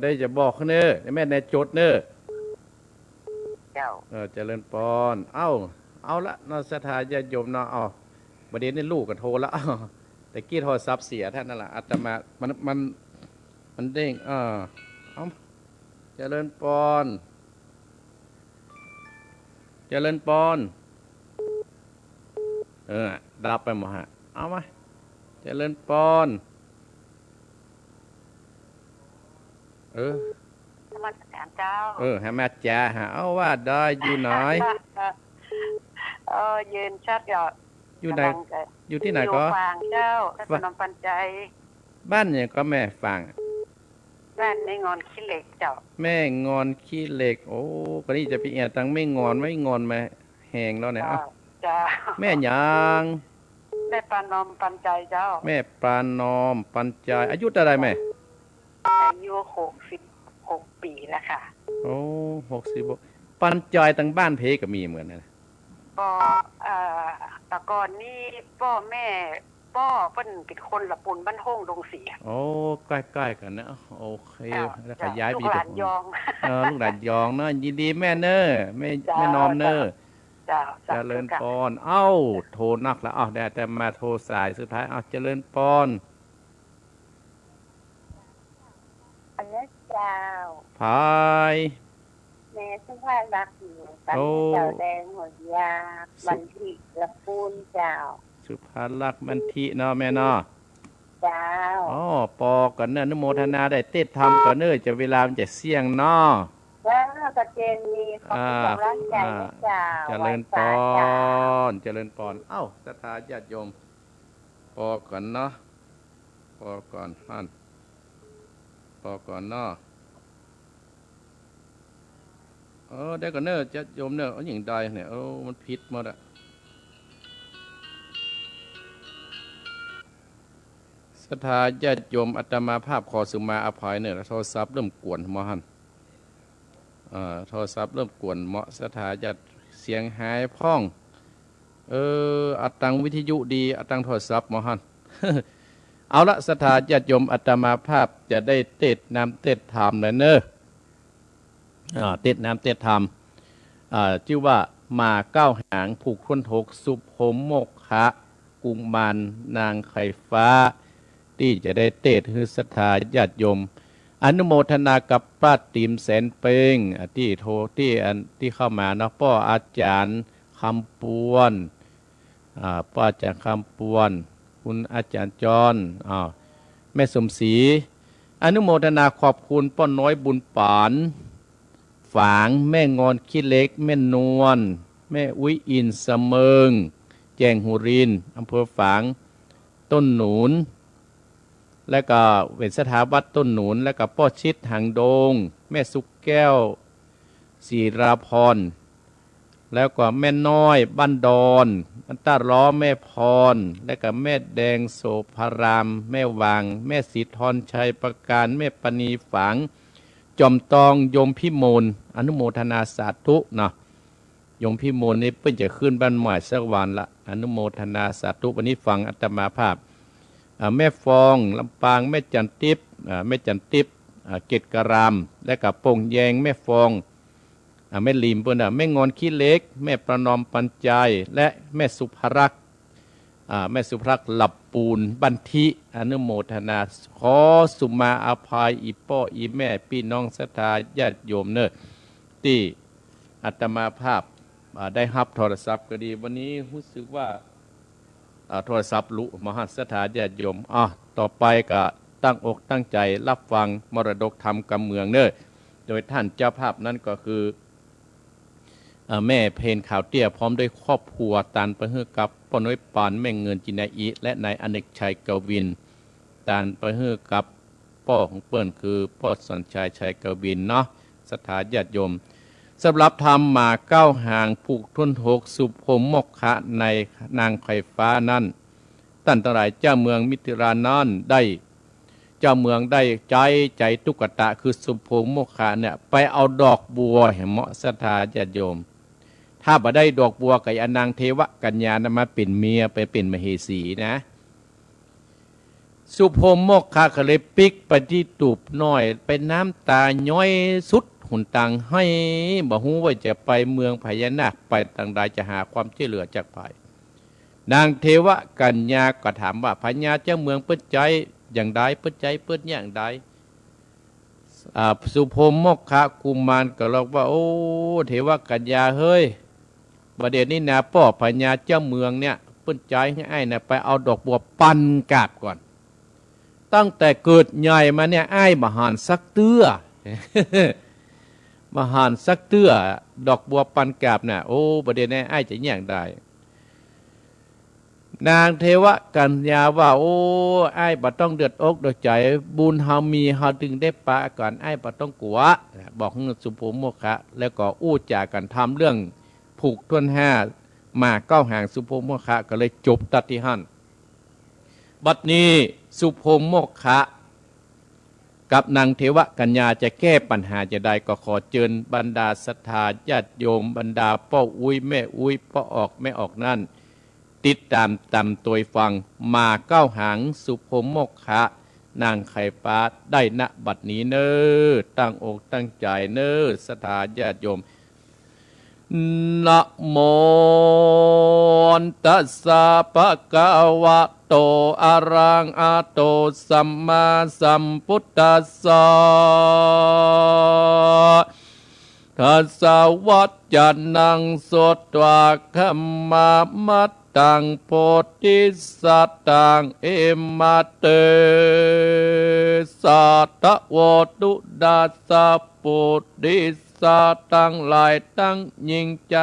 ได้จะบอกเนอแม่ในจดเนอเจ้าจะเลินปอนเอาละนอสถาญาโยมเนาะประเด็นนี้ลูกกันโทรละแต่กี้โทรศัพท์เสียท่านนั่นแหละอาตมามันเด้งเจริญปอนดับไปหมดฮะเอามาเจริญปอนธรรมสการเจ้าให้แม่จ่าเอาว่าได้อยู่ไหนยืนชัดอยู่ไหนอยู่ที่ไหนก็ฟางเจ้าถนนปันใจบ้านเนี่ยก็แม่ฟังบ้านในงอนขี้เหล็กเจ้าแม่งอนขี้เหล็กโอ้ก็นี่จะไปแอบตังไม่งอนมาแหงแล้วเนี่ยจ้าแม่ยังแม่ปานอมปันใจเจ้าแม่ปานอมปันใจอายุเท่าไรแม่อายุ66 ปีแล้วค่ะโอ้66ปันใจตั้งบ้านเพก็มีเหมือนกันก็แต่ก่อนนี่พ่อแม่เป็นคนละปุ่นบ้านห้องดงเสียโอ้ใกล้ๆกันนะโอเคแล้วขยายไปลูกหลานยองลูกหลานยองเนาะยินดีแม่เนอแม่นอมเนอ เจ้า เจริญพรเอ้าโทรนักแล้วอ้าวแต่มาโทรสายสุดท้ายอ้าวเจริญพรอันนี้เจ้าพายแม่สุภาพรักอยู่ตันเจ้าแดงหัวยาบันทิละปูนเจ้าสุภาลักษณ์มันทิเนาะแม่เนาะเจ้าอ๋อปอก่อนเนอนุโมทนาได้เต้นทำก่อนเนอจะเวลามันจะเสี่ยงเนาะแล้วกระเจนมีขอบคุณร่างใจนะเจ้าเจริญพรเจริญพรเอ้าศรัทธาญาติโยมปอก่อนเนาะปอก่อนฮั่นปอก่อนเนาะได้ก่อนเนอญาติโยมเนอเอาอย่างใดเนี่ยมันผิดหมดอะศรัทธาญาติโยมอาตมาภาพขอสุมาอภัยเนี่ยโทรศัพท์เริ่มกวนมาหันโทรศัพท์เริ่มกวนเหมาะศรัทธาญาติเสียงหายพ้องอัดตังวิทยุดีอัดตังโทรศัพท์มาหัน เอาละศรัทธาญาติโยมอาตมาภาพจะได้เทศน้ำเทศธรรมเลยเนอะเทศน้ำเทศธรรมชื่อว่ามาเก้าหางผูกท้นทกสุภโมกขะกุมารนางไข่ฟ้าที่จะได้เทศคือศรัทธาญาติโยมอนุโมทนากับป้าติมแสนเปงที่โทรที่เข้ามาเนาะพ่ออาจารย์คำปวนป้าอาจารย์คำปวนคุณอาจารย์จรแม่สมศรีอนุโมทนาขอบคุณป้าน้อยบุญปานฝางแม่งอนขี้เล็กแม่นวลแม่อุ้ยอินเสมิงแจงหูรินอำเภอฝางต้นหนุนและก็เวชสถาบัตต้นหนุนและก็ป้อชิดหางโดงแม่สุกแก้วศิราพรแล้วก็แม่น้อยบ้านดอนอันตาล้อแม่พรและก็แม่แดงโสภารามแม่วางแม่สีทรชัยประการแม่ปณีฝางจอมตองยมพิมลอนุโมทนาสาธุเนาะยมพิมลนี่เพิ่งจะขึ้นบ้านใหม่สักวันละอนุโมทนาสาธุวันนี้ฟังอาตมาภาพแม่ฟองลำปางแม่จันทิพย์แม่จันทิพย์เกตกรามและกับปงแยงแม่ฟองแม่ลิมเปิ้นแม่งอนขี้เล็กแม่ประนอมปัญใจและแม่สุภรักษ์แม่สุภรักษ์หลับปูนบันทิอนุโมทนาขอสุมาอภัยอีป้ออีแม่พี่น้องศรัทธาญาติโยมเนอะที่อาตมาภาพได้รับโทรศัพท์ก็ดีวันนี้รู้สึกว่าโทรศัพท์ลุมหาศรัทธาญาติโยมต่อไปก็ตั้งอกตั้งใจรับฟังมรดกธรรมกำเมืองเนอะโดยท่านเจ้าภาพนั้นก็คือแม่เพนข่าวเตี้ยพร้อมด้วยครอบครัวตานประเฮือกับป้อน้อยปานแม่เงินจินาอีและนายอเนกชัยกวินตานประเฮือกับพ่อของเปิ้นคือพ่อสัญชัยชัยกวินเนาะศรัทธาญาติโยมสำหรับธรรมมาเก้าหางผูกท้นทกสุภมกขะในนางไข่ฟ้านั้นท่านทั้งหลายเจ้าเมืองมิถิรานั้นได้เจ้าเมืองได้ใจตุกตะคือสุภมกขะเนี่ยไปเอาดอกบัวเหมาะศรัทธาญาติโยมถ้าบ่ได้ดอกบัวกับอนางเทวกัญญานะมาเป็นเมียไปเป็นมเหสีนะสุภมกขะก็เลยปิกไปที่ตูบน้อยไปน้ำตาย้อยสุดหุ่นตังให้บ่ฮู้ว่าจะไปเมืองพญานาคไปทางใดจะหาความช่วยเหลือจากภัยนางเทวกัญญาก็ถามว่าพญาเจ้าเมืองเปิ้นใจอย่างใดเปิ้นใจเปิ้นอย่างใดสุภมกขะกุมารก็บอกว่าโอ้เทวกัญญาเฮ้ยประเดี๋ยวนี้นะป้อพญาเจ้าเมืองเนี่ยเปิ้นใจให้ไอ้นะไปเอาดอกบัวปันกาบก่อนตั้งแต่เกิดใหญ่มาเนี่ยไอ้มหานสักเตื้อ มหานสักเตื้อดอกบัวปันกาบน่ะโอ้ประเดี๋ยวนี้ไอ้จะแย่งได้นางเทวกัญญาว่าโอ้ไอ้บ่ต้องเดือดอกเดือดใจบุญเฮามีเฮาถึงได้ปะก่อนไอ้บ่ต้องกลัวบอกสุภโมกขะแล้วก็อู้จากันทำเรื่องผูกท้นห้ามาเก้าหางสุภโมกขะก็เลยจบตัดที่หั่นบัดนี้สุภโมกขะกับนางเทวกัญญาจะแก้ปัญหาจะได้ก็ขอเชิญบรรดาศรัทธาญาติโยมบรรดาป้ออุ้ยแม่อุ้ยป้อออกแม่ออกนั่นติดตามตัวฟังมาเก้าหางสุภโมกขะนางไข่ฟ้าได้ณบัดนี้เนอตั้งอกตั้งใจเนอศรัทธาญาติโยม นะโมตัสสะภะคะวะโตอะระหะโตสัมมาสัมพุทธัสสะทัสสะวัจจานังโสตวะคัมมามัตตังโพธิสัตตังเอมาเตสัตตะโวตุดัสสะปุริสาตั้งหลายตั้งยิ่งใจ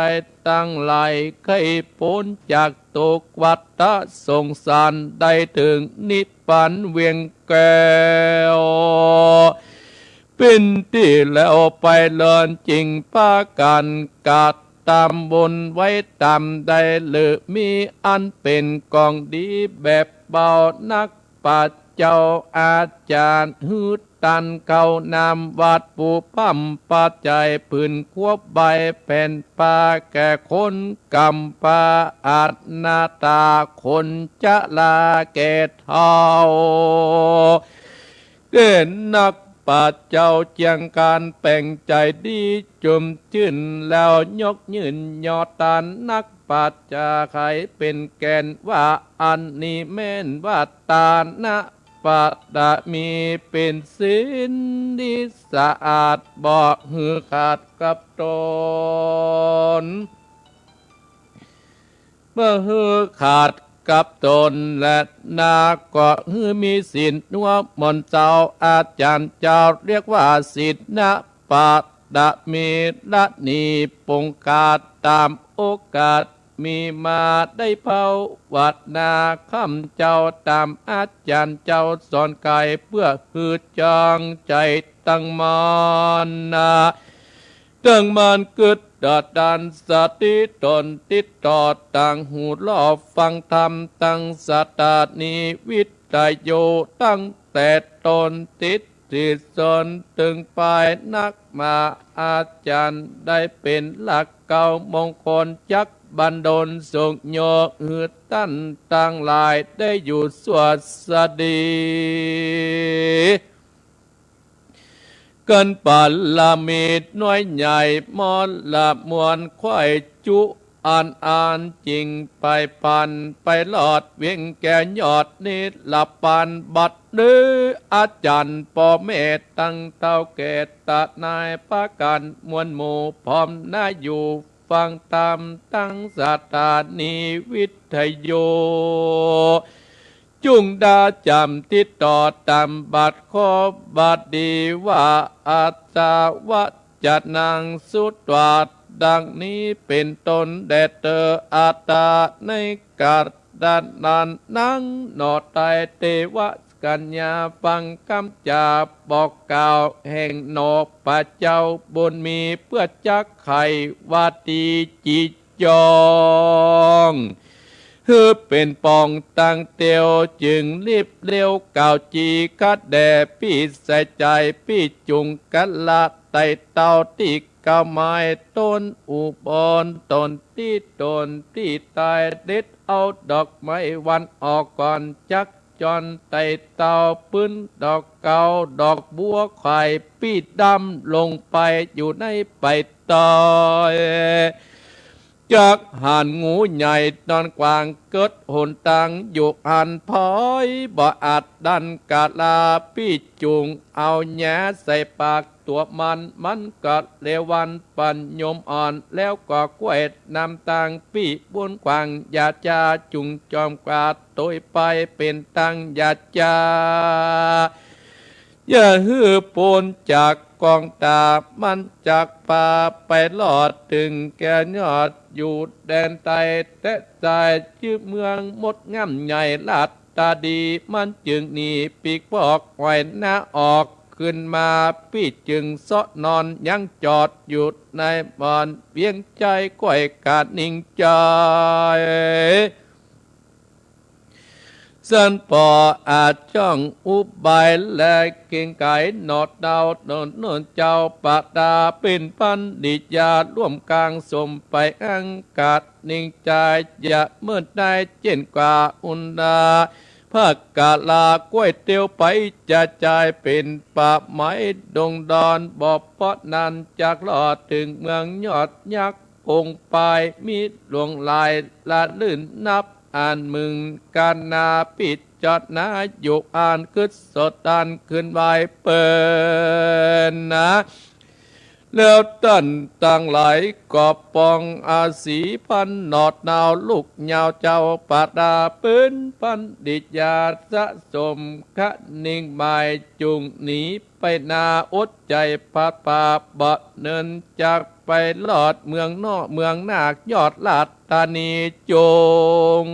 ตั้งหลายเคยพ้นจากตกวัฏฏะสงสารได้ถึงนิพพานเวียงแก้วเป็นที่แล้วไปเลินจริงปากันกาดตามบนไว้ตามได้หรือมีอันเป็นกองดีแบบเบานักปัจเจ้าอาจารย์ฮืดตันเก่านำวัดปูพัมปัจจัยปืนควบใบเป็นปาแก่คนกำปาอาจนาตาคนจะลาแก่เท่าเกินนักปัจเจ้าเจียงการแป่งใจดีจุมชื่นแล้วยกยืนยอตานนักปัจจาไขเป็นแกนว่าอันนี้แม่นว่าตานะปัตตะมีเป็นศีลที่สะอาดบอกหือขาดกับตนเมื่อหือขาดกับตนและนาก็หือมีศีลนัวมนเจ้าอาจารย์เจ้าเรียกว่าศีลนะปัตตะมีละนีปงกาตตามโอกาสมีมาได้เผาวัดนาคำเจ้าตามอาจารย์เจ้าสอนกายเพื่อหือจองใจตั้งมันนาตั้งมันกึดดันสติตนติดต่อตั้งหูรอฟังธรรมตั้งสตานิวิทยโยตั้งแต่ตนติดที่สนถึงปลายนักมาอาจารย์ได้เป็นหลักเก่ามงคลจักบันดลสุขโยหือตั้นตั้งหลายได้อยู่สวัสดีกันปัลลามีดน้อยใหญ่มอลละมวลควายจุอ่านจริงไปพันไปหลอดเวียงแก่ยอดนิดละปันบัดหรืออาจารย์ปอเมตตั้งเต้าเกตตะนายปะกันมวลหมู่พร้อมน่าอยู่ฟังตามตั้งสถานีวิทยุจุงดาจำติดต่อตามบัดขอบาดดีว่าอาจาวะจะนางสุตวัดดังนี้เป็นตนแดดเตออาตาในกาดดันนันนั่งนอไตเทวกัญญาฟังคำจาบอกกล่าวแห่งนอพระเจ้าบนมีเพื่อจักไขวาตีจิจองคือเป็นปองตั้งเตียวจึงรีบเร็วเก่าจีคัดแด่พี่ใส่ใจพี่จุงกันละไตเต้าติกาไม้ต้นอุบลต้นที่ตายเด็ดเอาดอกไม้วันออกก่อนจักจอนไตเต้าปื้นดอกเก่าดอกบัวไข่ปีดำลงไปอยู่ในใบตอยจากหันงูใหญ่นอนกวางเกิดหนตังอยู่หันพอยบ่อาจดันกาลาพี่จุงเอาแย่ใส่ปากตัวมันกัดเลวันปัญญมอ่อนแล้วก็กวดนำตังพี่บุญกวางยาจาจุงจอมกาดโตยไปเป็นตังยาจาอย่าฮือปนจากกองตามันจากป่าไปหลอดถึงแก่ยอดอยู่แดนไตแต่ใจชื่อเมืองมดง่ำใหญ่ลาดตาดีมันจึงหนีปีกปอกไว้หน้าออกขึ้นมาพี่จึงซะนอนยังจอดอยู่ในบ่อนเวียงใจก้อยกาดนิ่งใจสันปออาจจ้องอุบายและเก่งไก่นอดดาวโนนเจ้าปะดาเป็นพันดิจาร่วมกลางสมไปอังกาดนิ่งใจอย่าเมื่อได้เจนกว่าอุนดาภาคกาลากล้วยเตียวไปจะใจเป็นป่าไม้ดงดอนบ่อเพาะนันจากหลอดถึงเมืองยอดยักษ์ องค์ปลายมีหลวงลายละลื่นนับอ่านมึงการนาปิดจอดนาอยู่อ่านขึ้นสดดันขึ้นไว้เปินนะแล้วตันต่างหลายกอบปองอาศีพันนอดนาวลูกยาวเจ้าปาดาปืนพันดิจยาสะสมคะนิ่งหมายจุงหนีไปนาอดใจพาป่าบะเนินจากไปลอดเมืองนอกเมืองนาคยอดลาดตานีจง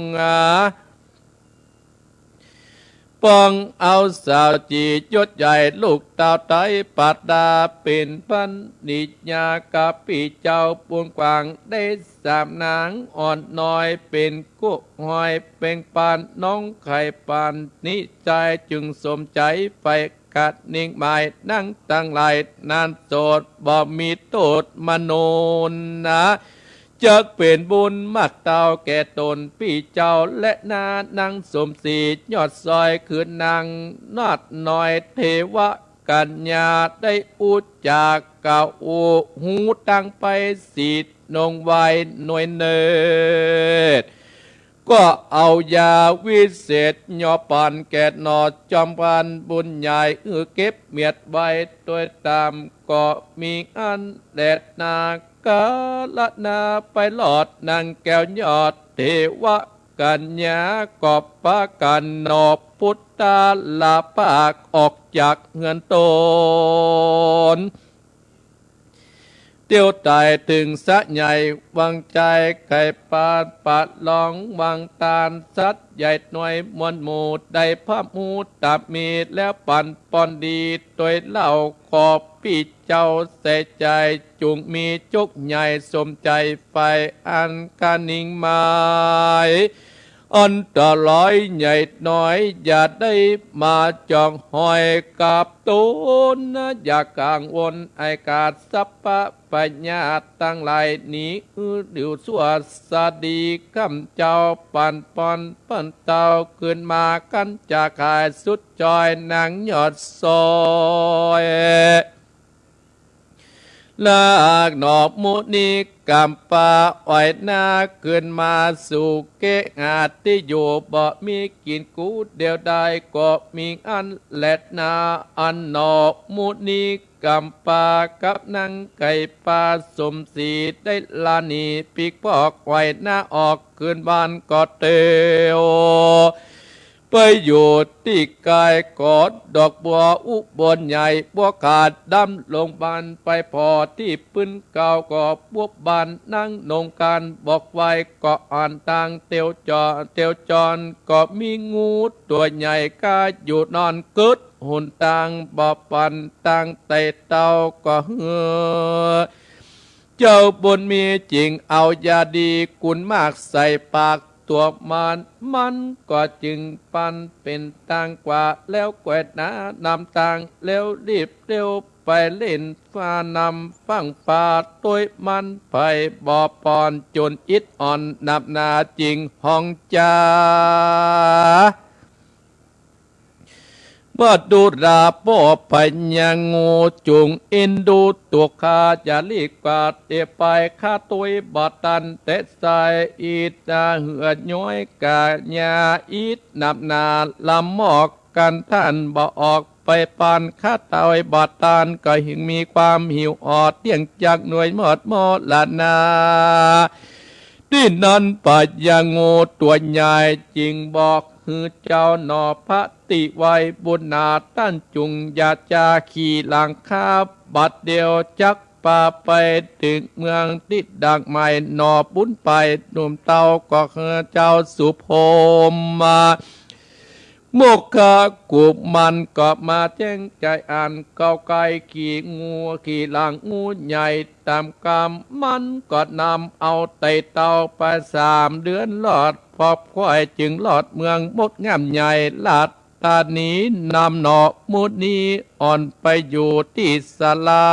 ปองเอาสาวจียศใหญ่ลูกเต่าไตปัดดาเป็นพันนิญากาปีเจ้าปูนกวางได้สามนางอ่อนน้อยเป็นกุหอยเป็นปานน้องไข่ปานนิใจจึงสมใจไปกัดนิ่งหมายนั่งตั้งไหลนานโสดบ่มีโทษมโนนะจักเป็นบุญมัดเต่าแก่ตนพี่เจ้าและนานังสมศรียอดซอยคืนนางนอดน้อยเทวะกัญญาได้อุจจากเก่าหูตั้งไปสีดนงไว้หน่วยเนิดก็เอายาวิเศษยอปันแก่นอจอมพันบุญใหญ่เก็บเมียดไว้โดยตามก็มีอันแดดนากาละนาไปหลอดนางแก้วยอดเทวะกัญญากอบปากันนอพุทธาลาปากออกจากเงินตนเตียวตายถึงสะใหญ่วังใจไก่ปานปัดลองวังตาลสัดใหญ่หน่วยมวลหมู่ได้พระมูตับมีแล้วปั่นปอนดีโดยเล่าขอบพี่เจ้าเสียใจจุงมีจุกใหญ่สมใจไฟอันกานิ่งหมายอันตรายใหญ่น้อยอย่าได้มาจองหอยกับตูนอย่ากลางวนไอกาศสัพพะปัญญาตั้งหลายนี้ดิวสวสดีคำเจ้าปันปอนปันเต้าขึ้นมากันจากขายสุดจอยนางยอดซอยลากหนอบมุนีกำปาอ้อยนาขึ้นมาสู่เกะอาที่อยู่บ่มีกินกูเดียวได้ก็มีอันแลดนาอันหนอบมุนีกำปากับนางไก่ปลาสมศรีได้ลานีปีกพอกไว้หน้าออกขึ้นบ้านก็เตียวไปอยู่ที่กายกอดดอกบัวอุบลใหญ่บัวขาดดำลงบานไปพอที่ปืนเก่าก็บวบบานนั่งนงการบอกไว้ก็อ่านต่างเตียวจอนก็มีงูตัวใหญ่กาอยู่นอนกึดหุ่นต่างบ่ปันต่างไตเต้าก็เหือเจ้าบุญมีจริงเอายาดีกุนมากใส่ปากตัวมันก็จึงปันเป็นต่างกว่าแล้วแกวดหนานำต่างแล้วรีบเร็วไปเล่นฟ้านำฟังฟ้าตัวมันไปบ่อปอนจนอิดอ่อนนับนาจริงห้องจ้าเมื่อดูราพ่อพญางูจุงอินดูตัวข้าจะลีกว่าเตไปข้าตัวบัดตันเตใส่อีตาเหือย้อยกาญาอีดนับนาลำหมอกกันท่านบ่ออกไปปานข้าตายบัดตันก็หิงมีความหิวอดเตียงจากหน่วยหมดมอละนาที่นั้นปัญญางูตัวใหญ่จริงบอกคือเจ้าหนอพระติไว้บุญนาท่านจุงยาจาขี่หลังคาบัดเดียวจักป่าไปถึงเมืองติดดังใหม่หนอบุญไปหนุ่มเต้าก็คือเจ้าสุโภมมาโมกขะกุบมันก็มาแจ้งใจอ่านเก้าไก่ขี่งูขี่หลังงูใหญ่ตามกรรมมันก็นำเอาไตเต้าไป3 เดือนหลอดพอบควายจึงหลอดเมืองมดงามใหญ่ลาดตานี้นำหนอมุดนี้อ่อนไปอยู่ที่ศาลา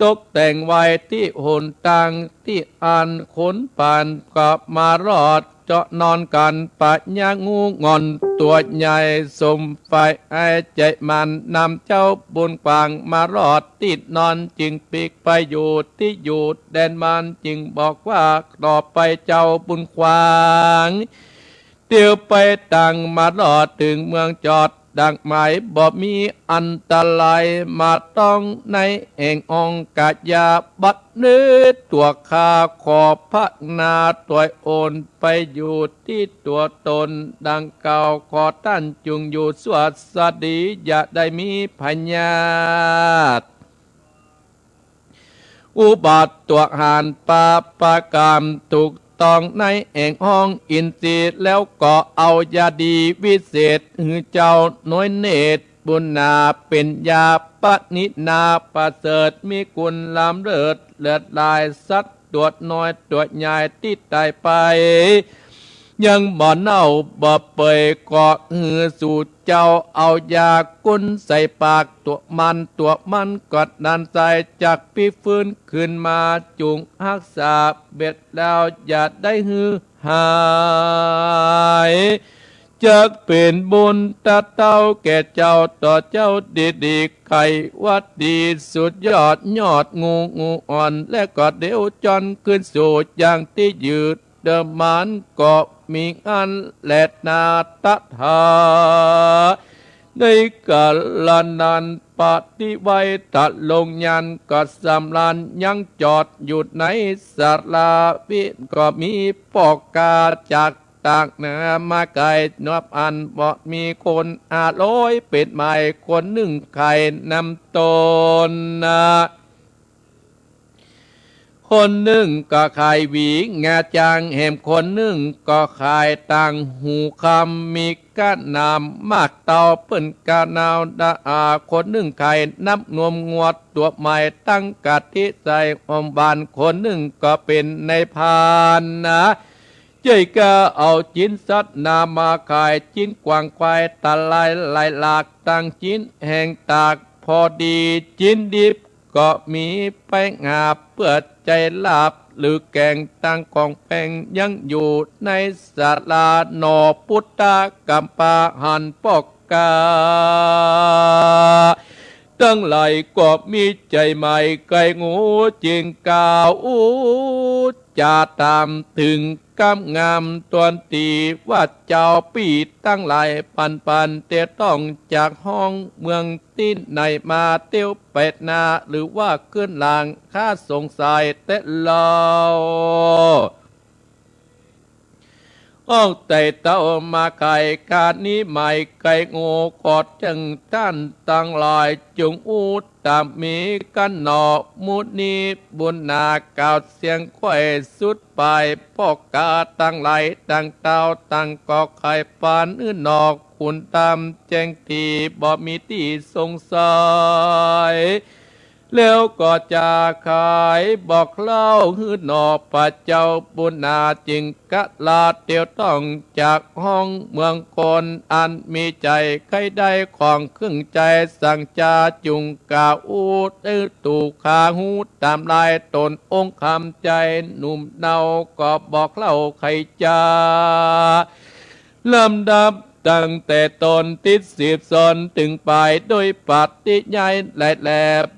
ตกแต่งไว้ที่หนตังที่อันขนปานก็มารอด เจาะนอนกันปะยางูงอนตัวใหญ่สมไฟไอใจมันนำเจ้าบุญกวางมารอดติดนอนจึงปีกไปอยู่ที่อยู่แดนมันจึงบอกว่าต่อไปเจ้าบุญกวางเตียวไปตั้งมารอดถึงเมืองจอดดังหมายบ่มีอันตรายมาต้องในแห่งองค์กาญาบัดเนื้อตัวข้าขอพักนาตัวโอนไปอยู่ที่ตัวตนดังเก่าขอท่านจงอยู่สวัสดีอย่าได้มีพยาธิอุบัติตัวหานปาปากรรมถูกต้องในแห่งห้องอินทรีย์แล้วก็เอายาดีวิเศษหือเจ้าน้อยเนตรบุญนาเป็นยาปณินาประเสริฐมีคุณลำเลิศเลือดลายสัตว์ตัวน้อยตัวใหญ่ที่ตายไปยังบ่เน่าบ่เปยก็หือสู่เจ้าเอายากุนใส่ปากตัวมันกอดนันใจจากพี่ฟื้นขึ้นมาจุงรักษาเบ็ดแล้วอย่าได้หือหายจะเป็นบุญตาเต้าแก่เจ้าต่อเจ้าดีไข่วัดดีสุดยอดงูอ่อนและก็เดี๋ยวจนขึ้นสู่อย่างที่ยืดเดิมมันก็มีอันแลดนาตถาในกาลนั้นปฏิไว้ตัดลงยันก็สำลานยังจอดอยู่ในศาลาวิก็มีปอกกาจากตากเหนือมาไกลนวบอันบ่มีคน500เป็ดใหม่คนหนึ่งไข่นำตนคนหนึ่งก็ขายหวีงาจางแหมคนหนึ่งก็ขายต่างหูคำมีก้านนำมากเตาเปิ้นกาวนาวดาคนหนึ่งขายน้ำนวมงวดตัวใหม่ตั้งกะทิใจอมบานคนหนึ่งก็เป็นในพานเจ้าก็เอาจินสัตนามาขายจินกวางควายตะไลไหลหลากตั้งจินแห่งตากพอดีจินดิบก็มีไปงาเพื่อใจลาบหรือแกงตั้งกองแปงยังอยู่ในศาลาหนอพุทธกัมปาหันปอกกาตั้งไหลก็มีใจใหม่ไก่งูจิงกาวจะตามถึงกำงามตวนตีว่าเจ้าปีตั้งหลายปันเตต้องจากห้องเมืองที่ไหนมาเตี้ยวเป็ดนาหรือว่าขึ้นลางข้าสงสัยเตลาอ้องไต่เต้ามาไก่การนี้ใหม่ไก่โง่กอดจังท่านตั้งหลายจงอูตามมีกันหนอมุนีบุญนากาวเสียงควายสุดไปปอกกาตั้งไหลตั้งเต้าตั้งกอกไข่ปานนอกคุณตามแจ้งตีบ่มีที่สงสัยแล้วก็จะขายบอกเล่าหื้อนอพระเจ้าบุญนาจิงกะลาเตียวต้องจากห้องเมืองคนอันมีใจใครได้ของครึ่งใจสั่งจาจุงกาอูตื้อตู่ขาหูตามลายตนองค์คำใจหนุ่มเนาก็บอกเล่าใครจาลำดับตั้งแต่ตนติด10 สนถึงไปโดยปัดติใหญ่แหล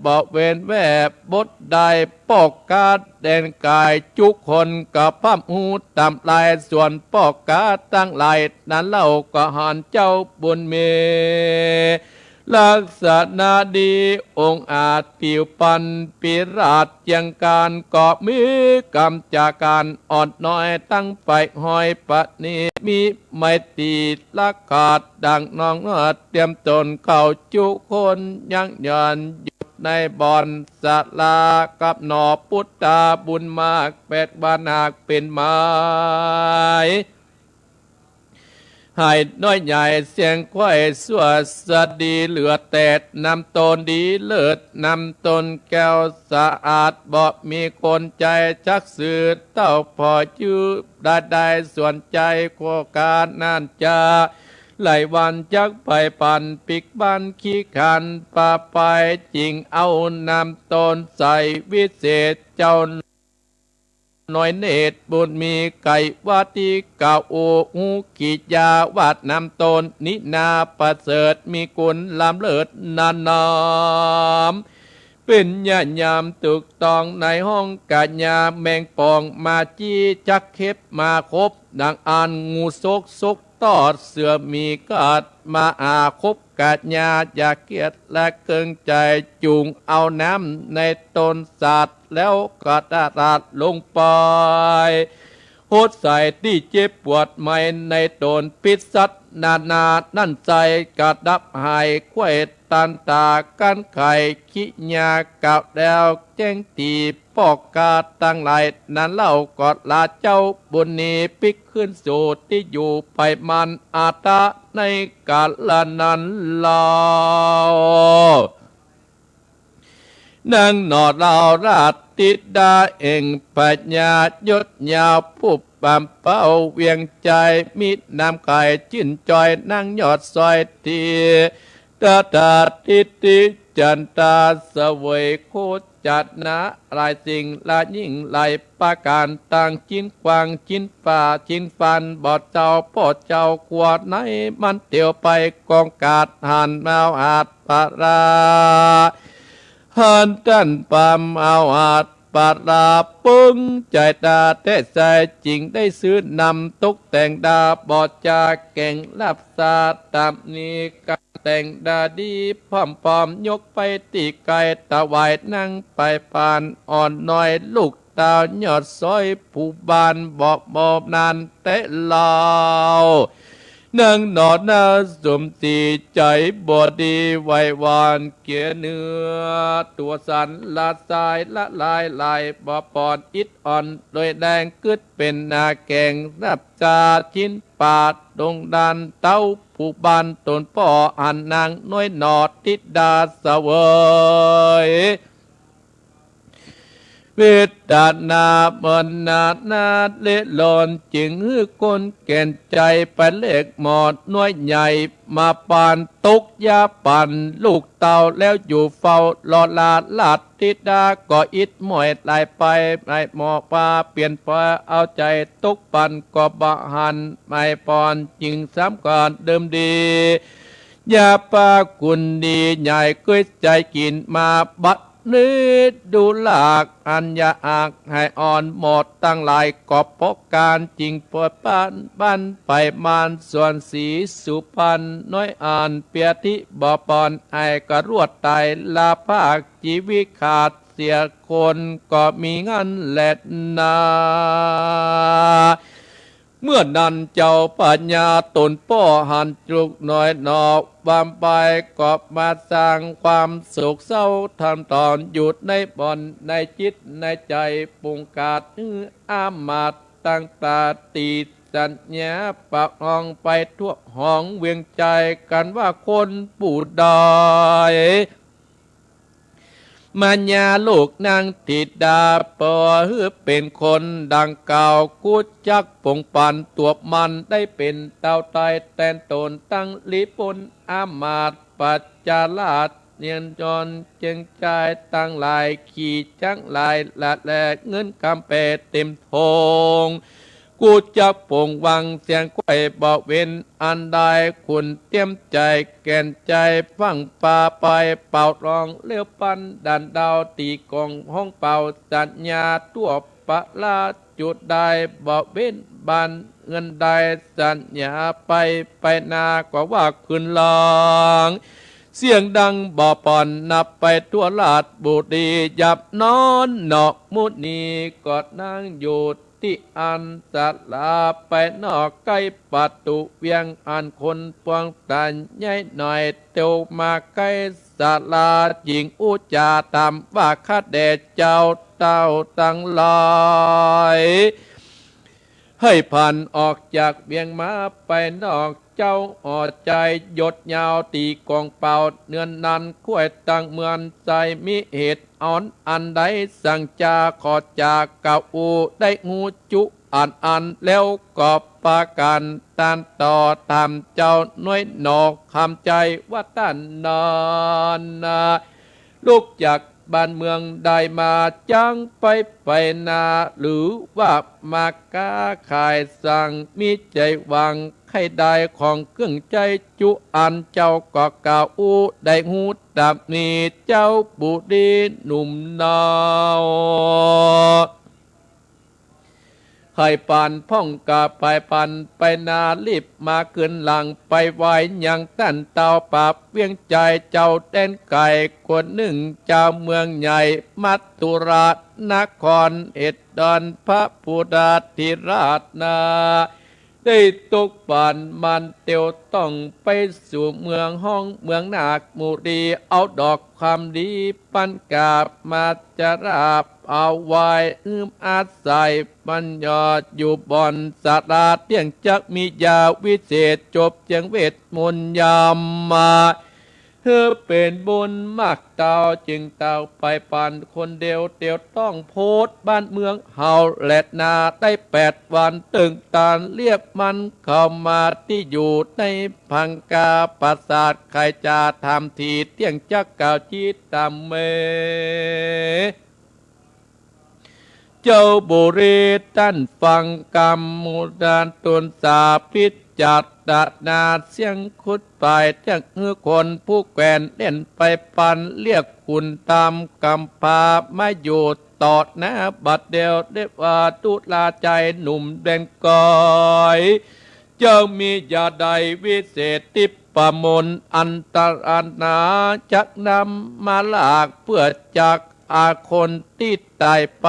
บอกเวนแวบบดได้ปอกกาดแดนกายจุกคนกับพับหูตามลายส่วนปอกกาตั้งหลายนั้นเล่าก็หันเจ้าบุญเมลักษณะดีองค์อาจผิวปันปิราชยังการกอบมือกำจากการอ่อนน้อยตั้งไปหอยปะนีมีไม่ตีละขาดดังน้องเตรียมตนเข้าจุคนยังยันหยุดในบ่อนศาลากับหนอพุทธาบุญมาก8 บานหากเป็นไม้ให้น้อยใหญ่เสียงควายสวดสดีเหลือแต่นำตนดีเลิศนำตนแก้วสะอาดบ่มีคนใจชักสื่อเต้าพอจื้อได้ส่วนใจโคการนั่นจะหลายวันจักไปปั่นปิกบันขี้ขันปาไปจริงเอานำตนใส่วิเศษเจ้า น้อยเนตรบุญมีไก่วาติกาโอหูกิจยาวาดนำตนนินาประเสริฐมีกุลลำเลิศนานามเป็นญาญามตึกตองในห้องกาญาแมงปองมาจี้จักเข็บมาคบดังอ่านงูซกซกตอดเสือมีกาดมาอาคบกาญาอยากเกียดและเกิงใจจุงเอาน้ำในตนสัตว์แล้วก็ดาดาดลงไปโหดใส่ที่เจ็บปวดไม่ในตนปิดสัตว์นานานั่นใจกระดับหายควยตันตากันไข่ขี้ยาเก่าแล้วแจ้งตีปอกกาตั้งหลายนั้นเล่ากอดลาเจ้าบุญนี้ปิกขึ้นสู่ที่อยู่ไปมันอาตาในกาลนั้นเล่านางนอดเราราชติดาเองปัญญายศยาวผู้ปามเป้าเวียงใจมิดน้ำไก่จิ้นจอยนั่งยอดซอยทีตาตาติติจันตาเสวยโคจัดนะลายสิ่งละยิ่งไหลประการต่างจิ้นกวางจิ้นฝ่าจิ้นฟันบอดเจ้าพ่อเจ้าขวดไหนมันเตียวไปกองกาดหันมาอาดปาราหันตันปามเอาอาดปาราปึ้งใจตาเตะใจจริงได้ซื้อนำตกแต่งดาบอดจาแก่งลับซาตามนี้การแต่งดาดีพร้อมพร้อมยกไปตีไก่ตะไวนั่งไปปานอ่อนน้อยลูกตาหยอดซอยผู้บานบอกบอบนานเตะลาวนั่งนอนนาสมตีใจบอดีไววานเกียเนื้อตัวสันละสายละลายลายบอปอนอิดอ่อนโดยแดงกึดเป็นนาแกงรับจาชิ้นปาดดงดันเต้าผู้บานตนป่ออันนางน้อยนอดทิดดาเสวยเวทนาบนนาเละลอนจึงฮื้อคนแก่นใจไปเล็กหมอดน้อยใหญ่มาปานตกยาปั่นลูกเต่าแล้วอยู่เฝ้ารอลาลาดทิดาก็อิดหมอยไหลไปไม่หมอปลาเปลี่ยนปลาเอาใจตกปั่นก็บะหันไม่ปอนจึงซ้ำก่อนเดิมดียาปากุนดีใหญ่ก้อยใจกินมาบัดนิดดูหลากอัญญาอักให้อ่อนหมดตั้งหลายกอบพกการจริงปวดบ้านไปมานส่วนสีสุพันน้อยอ่านเปียทิบอปอนไอกระรวดไตลาภาคชีวิตขาดเสียคนก็มีเงินแหลดนาเมื่อนั้นเจ้าปัญญาตนป้อหันจุกน้อยนอกบามไปก็มาสร้างความสุขเศร้าทำตอนหยุดในบ่อนในจิตในใจปุงกาดอามาตตั้งตาตีสัญญาปากห้องไปทั่วห้องเวียงใจกันว่าคนปูดดอยมัญญาลูกนางติดดาปอฮือเป็นคนดังเก่ากุจักปงปันตัวมันได้เป็นเต่าไตแตนตนตั้งลิปนอามาตปัจจาลาดเนียนจรจึงใจตั้งหลายขี่จังหลายละแลเงินกำเปเต็มทงกูจักปงวังเสียงไข่บอกเว้นอันใดคุณเตรียมใจแก่นใจฟังป่าไปเป่าร้องเลี้ยวปันดันดาวตีกองห้องเป่าสัญญาตัวปะลาจุดใดบอกเว้นบันเงินใดสัญญาไปนาก็ว่าคืนลองเสียงดังบ่อปอนนับไปทั่วลาดบุรียับนอนนอกมุนีกอดนางอยู่ที่อันสัลาไปนอกใกล้ประตูเวียงอันคนปวงตันใหญ่หน่อยเตียวมาใกล้ศาลาหญิงอุจาตามว่าข้าแด่เจ้าเต้าตั้งลอยให้ผ่านออกจากเวียงมาไปนอกเจ้าออดใจหยดยาวตีกองเป่าเนือนนันคุ้ยตั้งเมือนใจมิเหตุอ่อนอันใดสั่งจาขอจากเก่าอูได้งูจุอันแล้วก็ปากันตานต่อตามเจ้าน้อยนอกคำใจว่าตันนอนลูกจาก บ้านเมืองได้มาจังไปนาหรือว่ามากาขายสั่งมีใจหวังให้ได้ของเครื่องใจจุอันเจ้าก็กล่าวได้หูดับนี้เจ้าบุรีหนุ่มนาวให้ปันพ่องกาไปปันไปนารีบมาขึ้นหลังไปไว้ยังตั้นเตาปราบเวียงใจเจ้าเต้นไก่คนหนึ่งเจ้าเมืองใหญ่มัตตุราชนครเอ็ดดอนพระพุทธธิราชนาได้ตกป่านมันเตียวต้องไปสู่เมืองห้องเมืองนาคมุรีเอาดอกความดีปันกาบมาจะราบเอาไว้อาศัยปัญญาอยู่บอนสาราเตียงจักมียาวิเศษจบเจียงเวทมนต์ยามมาเธอเป็นบุญมากเต่าจึงเต่าไปปันคนเดียวเตียวต้องโพสบ้านเมืองเฮาและนาได้8 วันตึงตาลเรียกมันเข้ามาที่อยู่ในพังกาปราสาทใครจะทำทีเตียงจักเก่าจิตตามเมเจ้าบุรีตั้นฟังกรรมมุดานตนสาพิจจัดดานาเสียงคุดไปเที่ยงคนผู้แกวนเล่นไปปันเรียกคุณตามกำพาไม่อยู่ตอดนะบัดเดียวได้ว่าตุลาใจหนุ่มแดงก้อยเจ้ามียาใดวิเศษติปมนอันตรนาจักนำมาลากเพื่อจากอาคนที่ตายไป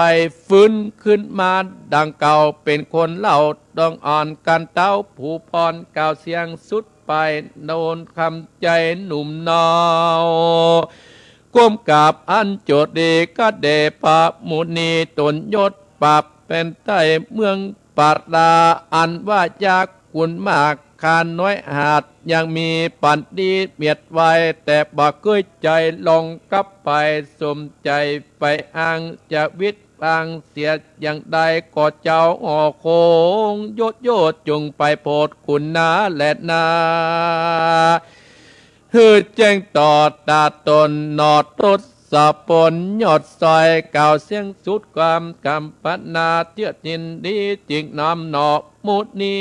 ฟื้นขึ้นมาดังเก่าเป็นคนเล่าดองอ่อนกันเต้าผู้พรกล่าวเสียงสุดไปโนนคำใจหนุ่มนาวก้มกราบอันโจดดีก็เดปะมุนีตนยศปรับเป็นใต้เมืองปาดาอันว่ายากกุนมากคานน้อยหาดยังมีปันดีเมียดไว้แต่บ่เคยใจลงกับไปสมใจไปอ้างจะวิตอ้างเสียอย่างใดก็เจ้าออกโคงโยดจงไปโพดคุณนาและนาฮือแจ้งต่อตาตนนอดรถสะปนยอดซอยเก่าเสียงสุดความกำปันาเตี้ยจินดีจิงน้ำหนอมุดนี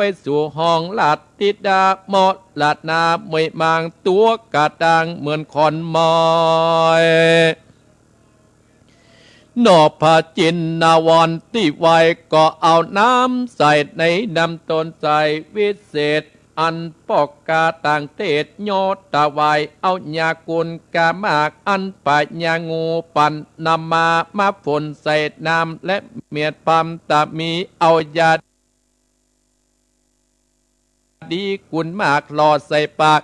ไปสู่ห้องลาดติดาหมอดลาดนาเมยมางตัวกระดังเหมือนคอนมอยนอผาจินนาวรที่ไวก็เอาน้ำใส่ในน้ำต้นใส่วิเศษอันปอกกาต่างเทศโยตะไวเอาญากุลกามากอันปะญางูปันนำมาฝนใส่น้ำและเมียดปั๊มตะมีเอายาดีกุลมากหลอดใส่ปาก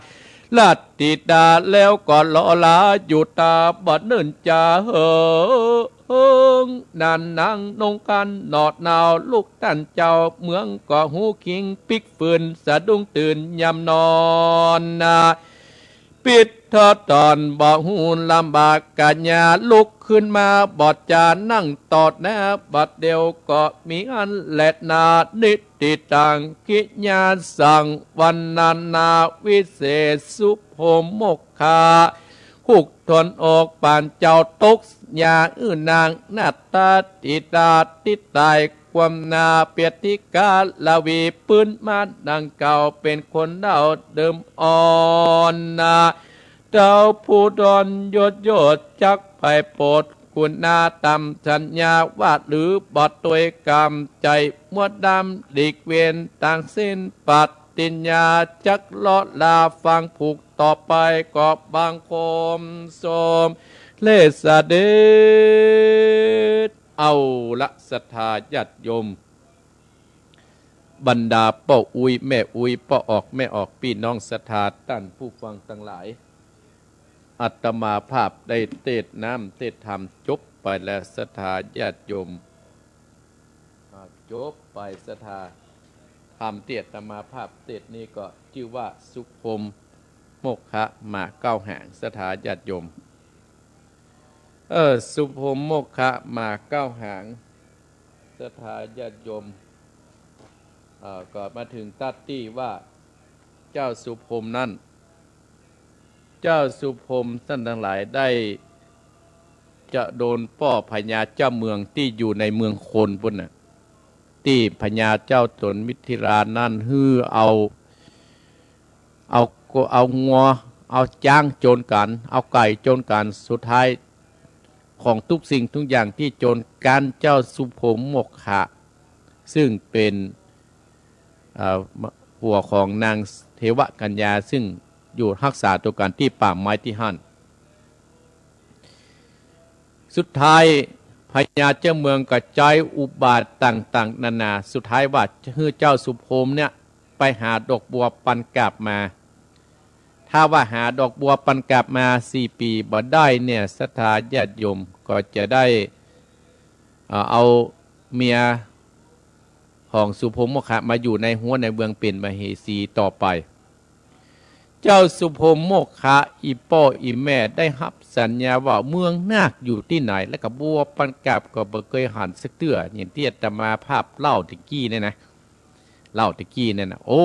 ลาดติดาแล้วก็ลอลาอยู่ตาบัดเนินจ่าเฮิงนันนางนงกันนอดนาวลูกตั้นเจ้าเมืองก็หูคิงปิกฟืนสะดุ้งตื่นยำนอนนาปิดทอดตอนบ่หูลำบากกัญญาลุกขึ้นมาบอดจานั่งตอดนะบัดเดียวก็มีอันแหลดนานิติตังกิญาสั่งวันนานาวิเศษสุโภมกขาหุกทนอกป่านเจ้าตกยานางนาตาติตาติตายความนาเปียติกาลาวีปืนมาดังเก่าเป็นคนเดาเดิมอ่อนนาเจ้าผู้ดอนโยดจักไปโปรดคุณนาตำสัญญาวาดหรือบอดตัวกรรมใจมวดดำหลีกเวียนต่างสิ้นปัดติญญาจักลอดลาฟังผูกต่อไปกอบบางคมโสมเลสเดชเอาละศรัทธาญาติโยมบรรดาป้าอุยแม่อุยป้าออกแม่ออกพี่น้องศรัทธาท่านผู้ฟังทั้งหลายอาตมาภาพได้เทศน้ำเทศธรรมจบไปแล้วศรัทธาญาติโยมจบไปศรัทธาธรรมเทศอาตมาภาพเทศนี้ก็ชื่อว่าสุภมโมกขะมาเก้าแห่งศรัทธาญาติโยมสุภมโมกขะมาเก้าหางศรัทธาญาติโยมก็มาถึงตัดที่ว่าเจ้าสุภมนั้น เจ้าสุพรมท่านทั้งหลายได้จะโดนป้อพญาเจ้าเมืองที่อยู่ในเมืองโคนพุ่นน่ะที่พญาเจ้าตนมิถิรานั่นฮือเอางัวเอาจ้างโจรกันเอาไก่โจรกันสุดท้ายของทุกสิ่งทุกอย่างที่โจรกันเจ้าสุพรมโมกขะซึ่งเป็นผัวของนางเทวกัญญาซึ่งอยู่รักษาตัวกันที่ป่าไม้ที่หั่นสุดท้ายพญาเจ้าเมืองกระจายอุบาทต่างๆนานาสุดท้ายว่าเจ้าสุพรมเนี่ยไปหาดอกบัวปันกาบมาถ้าว่าหาดอกบัวปันกาบมา4 ปีบ่ได้เนี่ยศรัทธาญาติโยมก็จะได้เอาเมียของสุพรมโมกขะมาอยู่ในหัวในเมืองเป็นมเหสีต่อไปเจ้าสุพรมโมกขะอีพ่ออีแม่ได้รับสัญญาว่าเมืองนาคอยู่ที่ไหนและกับบัวปันกาบก็บ่เคยหันสักเตื้ออย่างที่อาตมาภาพเล่าตะกี้เนี่ยนะเล่าตะกี้เนี่ยนะโอ้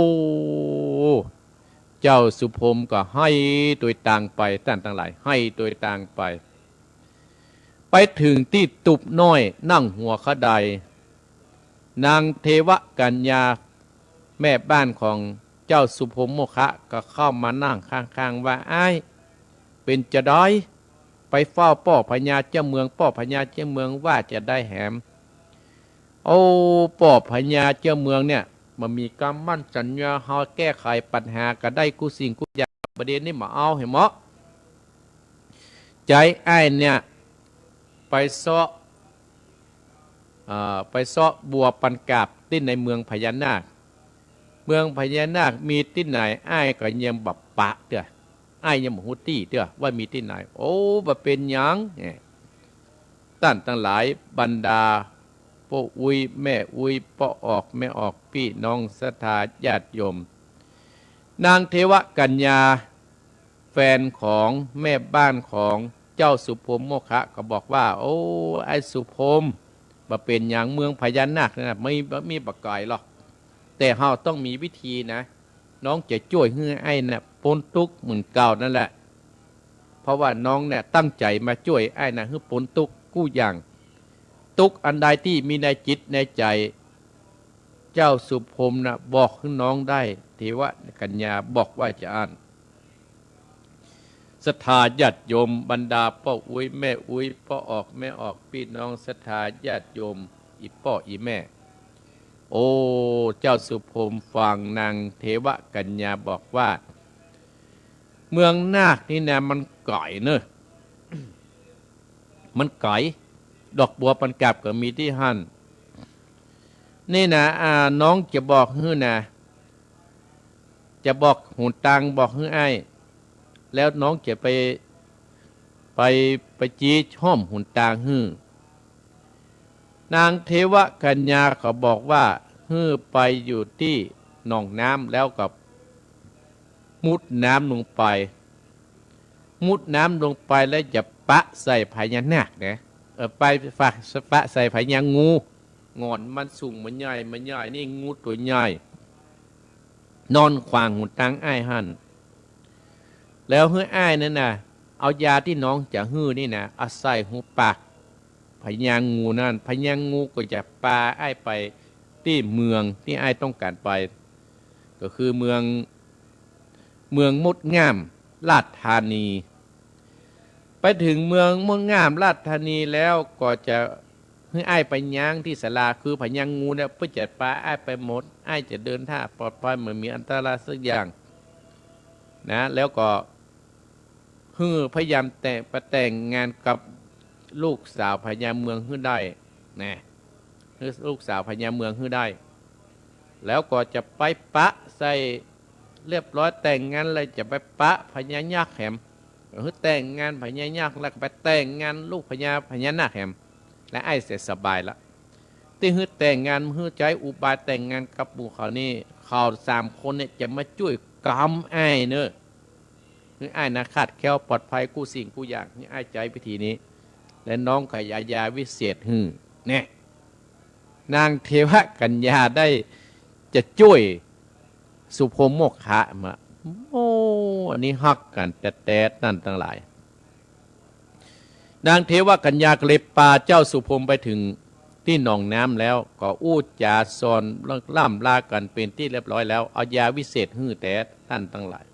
เจ้าสุพรมก็ให้ตัวต่างไปท่านทั้งหลายให้ตัวต่างไปถึงที่ตุบน้อยนั่งหัวขะไดนางเทวกัญญาแม่บ้านของเจ้าสุพรมโมกขะก็เข้ามานั่งข้างๆว่าอ้ายเป็นจะได้ไปเฝ้าป้อพญาเจ้าเมืองป้อพญาเจ้าเมืองว่าจะได้แหมโอ้ป้อพญาเจ้าเมืองเนี่ยมันมีกรรมมั่นสัญญาเฮาแก้ไขปัญหาก็ได้กูสิ่งกูอย่างประเด็นนี้มาเอาให้เหมาะใจไอ้เนี่ยไปซ้อบัวปันกาบที่ในเมืองพญานาคเมืองพญานาคมีที่ไหนไอ้ก็ยังบับปะเด้อไอ้ยังบ่ฮู้ตี้เด้อว่ามีที่ไหนโอ้บ่เป็นหยังท่านทั้งหลายบรรดาพ่ออุ้ยแม่อุ้ยพ่อออกแม่ออกพี่น้องศรัทธาญาติโยมนางเทวกัญญาแฟนของแม่บ้านของเจ้าสุพรมโมกขะก็บอกว่าโอ้ไอ้สุพรมบ่เป็นหยังเมืองพญานาคนะไม่มีปากไก่หรอกแต่เฮาต้องมีวิธีนะน้องจะช่วยให้ไอ้น่ะพ้นทุกข์เหมือนเก่านั่นแหละเพราะว่าน้องเนี่ยตั้งใจมาช่วยไอ้น่ะให้พ้นทุกข์กู้อย่างทุกข์อันใดที่มีในจิตในใจเจ้าสุพรมนะบอกให้น้องได้เทวกัญญาบอกว่าจะอ่านศรัทธาญาติโยมบรรดาพ่ออุ้ยแม่อุ้ยพ่อออกแม่ออกพี่น้องศรัทธาญาติโยมอีพ่ออีแม่โอ้เจ้าสุพรมฟังนางเทวกัญญาบอกว่าเมืองนาคนี่นะมันไก่เนอะ มันไก่ดอกบัวปันกาบก็มีที่หั่นนี่นะน้องจะบอกฮื้อนะจะบอกหูตังบอกฮื้อไอ้แล้วน้องจะไปจี้ช่อมหุ่นตางฮื้อนางเทวกัญญาเขาบอกว่าฮื้อไปอยู่ที่หนองน้ำแล้วกับมุดน้ำลงไปมุดน้ำลงไปแล้วจะปะใส่พญานาคนะไปฝากปะใส่พญางูงอนมันสูงมันใหญ่นี่งูตัวใหญ่นอนขวางหุ่นตางไอ้หันแล้วฮื้ออ้ายนั่นน่ะเอายาที่น้องจะฮื้อนี่นะเอาใส่หูปากพญางูนั่นพญางูก็จะปาอ้ายไปที่เมืองที่อ้ายต้องการไปก็คือเมืองมดงามราชธานีไปถึงเมืองมดงามราชธานีแล้วก็จะให้อ้ายไปย่างที่ศาลาคือพญางูเนี่ยเพื่อจะปาอ้ายไปหมดอ้ายจะเดินท่าปลอดภัยเหมือนมีอันตรายสักอย่างนะแล้วก็พยายามแต่งงานกับลูกสาวพญาเมืองให้ได้นะลูกสาวพญาเมืองให้ได้แล้วก็จะไปปะใส่เรียบร้อยแต่งงานเลยจะไปปะพญานาคแหมแต่งงานพญานาคแล้วก็ไปแต่งงานลูกพญานาคแหมและไอ้เสร็จสบายละที่แต่งงานใจอุบายแต่งงานกับหมู่เขานี่เขา3 คนเนี่ยจะมาช่วยกำไอ้เนอะไอ้นะขาดแคล้วปลอดภัยกู้สิ่งกู้อย่างนี่ไอ้ใจวิธีนี้และน้องขยาวิเศษเนี่ยนางเทวกัญญาได้จะช่วยสุพรมโมกขะมาโอ้ อันนี้ฮักกันแต่นั่นทั้งหลายนางเทวกัญญาก็เลยพาเจ้าสุพรมไปถึงที่หนองน้ำแล้วก็อู้จาซอนล่ำลากันเป็นที่เรียบร้อยแล้วเอายาวิเศษฮื้อแต่ท่านทั้งหลาย